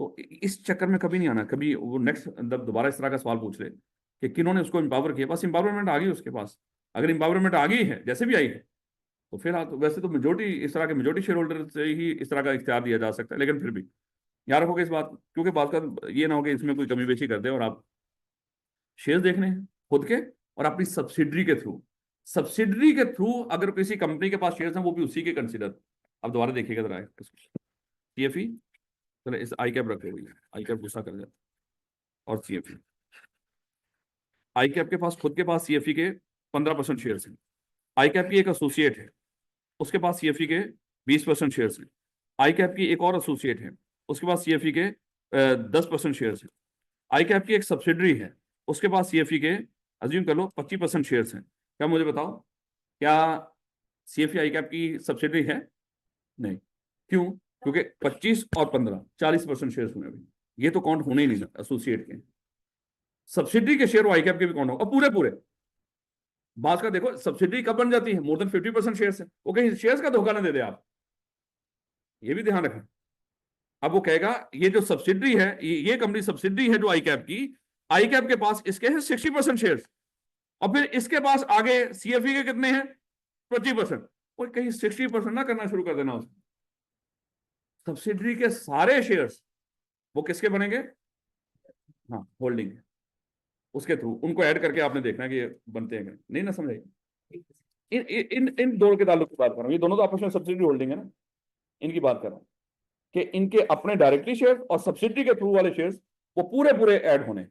तो इस चक्कर में कभी नहीं आना। कभी वो नेक्स्ट दोबारा इस तरह का सवाल पूछ ले कि किन्होंने उसको एम्पावर किया, बस एम्पावरमेंट आ गई उसके पास। अगर एम्पावरमेंट आ गई है, जैसे भी आई है, तो फिर तो वैसे तो मेजोरिटी इस तरह के मेजोरिटी शेयर होल्डर से ही इस तरह का इख्तियार दिया जा सकता है। लेकिन फिर भी याद रखोगे इस बात, क्योंकि बात का ये ना हो कि इसमें कोई कमी बेशी कर दे और आप शेयर देखने हैं खुद के और अपनी सब्सिडरी के थ्रू। सब्सिडरी के थ्रू अगर किसी कंपनी के पास शेयर हैं, वो भी उसी के कंसिडर। अब दोबारा देखिएगा जरा सीएफई, चलो इस आई कैप रखे हुई है, आई कैप गुस्सा कर जाता, और सीएफई, आई कैप के पास खुद के पास सीएफई के 15% शेयर हैं। आई कैप की एक एसोसिएट है, उसके पास सीएफई के 20% शेयर हैं। आई कैप की एक और एसोसिएट है, उसके पास सीएफई के 10% शेयर हैं। आई कैप की एक सब्सिडरी है, उसके पास सीएफई के अज्यूम कर लो 25% शेयर्स हैं। क्या मुझे बताओ, क्या सीएफई आई कैप की सब्सिडरी है? नहीं। क्यों? क्योंकि 25 और 15 40% शेयर्स हुए अभी, ये तो काउंट होने ही नहीं एसोसिएट के। सब्सिडरी के शेयर आई कैप के भी काउंट होगा पूरे पूरे। बात का देखो, सब्सिडरी कब बन जाती है? मोर देन 50% शेयर्स है, वो कहीं शेयर्स का धोखा ना दे दे आप, ये भी ध्यान रखें। अब वो कहेगा ये जो सब्सिडरी है, ये कंपनी सब्सिडरी है जो आई कैप की, आई कैप के पास इसके हैं 60% शेयर्स और फिर इसके पास आगे सीएफई के कितने हैं? 25%। और कहीं 60% ना करना शुरू कर देना उसको। सब्सिडरी के सारे शेयर्स वो किसके बनेंगे? हाँ, होल्डिंग है, उसके थ्रू उनको ऐड करके आपने देखना है कि ये बनते हैं नहीं ना, समझे? इन इन इन दोनों के ताल्लुक की बात कर रहा हूँ, ये दोनों तो आपस में सब्सिडरी होल्डिंग है ना, इनकी बात कर रहा हूँ कि इनके अपने डायरेक्टली शेयर और सब्सिडी के थ्रू वाले शेयर्स वो पूरे पूरे ऐड होने।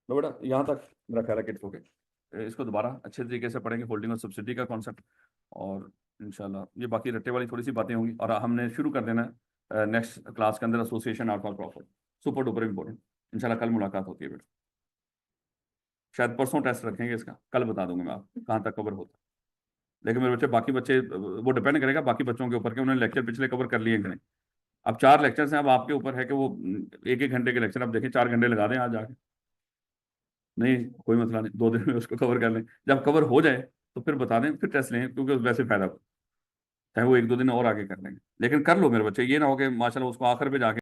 तो बेटा यहां तक मेरा ख्याल है कि ठीक है। इसको दोबारा अच्छे तरीके से पढ़ेंगे, होल्डिंग और सब्सिडी का कॉन्सेप्ट, और इंशाल्लाह ये बाकी रट्टे वाली थोड़ी सी बातें होंगी। और हमने शुरू कर देना है नेक्स्ट क्लास के अंदर association out for profit, super duper important. इंशाल्लाह कल मुलाकात होती है बेटा, शायद परसों टेस्ट रखेंगे इसका, कल बता दूंगा मैं आपको कहाँ तक कवर होता है। लेकिन मेरे बच्चे, बाकी बच्चे, वो डिपेंड करेगा बाकी बच्चों के ऊपर कि उन्होंने लेक्चर पिछले कवर कर लिए कि नहीं। अब 4 लेक्चर्स हैं, अब आपके ऊपर है कि वो 1-1 घंटे के लेक्चर, अब देखें 4 घंटे लगा दें आज आके, नहीं कोई मसला नहीं, 2 दिन में उसको कवर कर लें। जब कवर हो जाए तो फिर बता दें, फिर टेस्ट लें, क्योंकि वैसे फायदा हो, चाहे वो 1-2 दिन और आगे कर लेंगे। लेकिन कर लो मेरे बच्चे, ये ना हो कि माशाल्लाह उसको आखिर पे जाके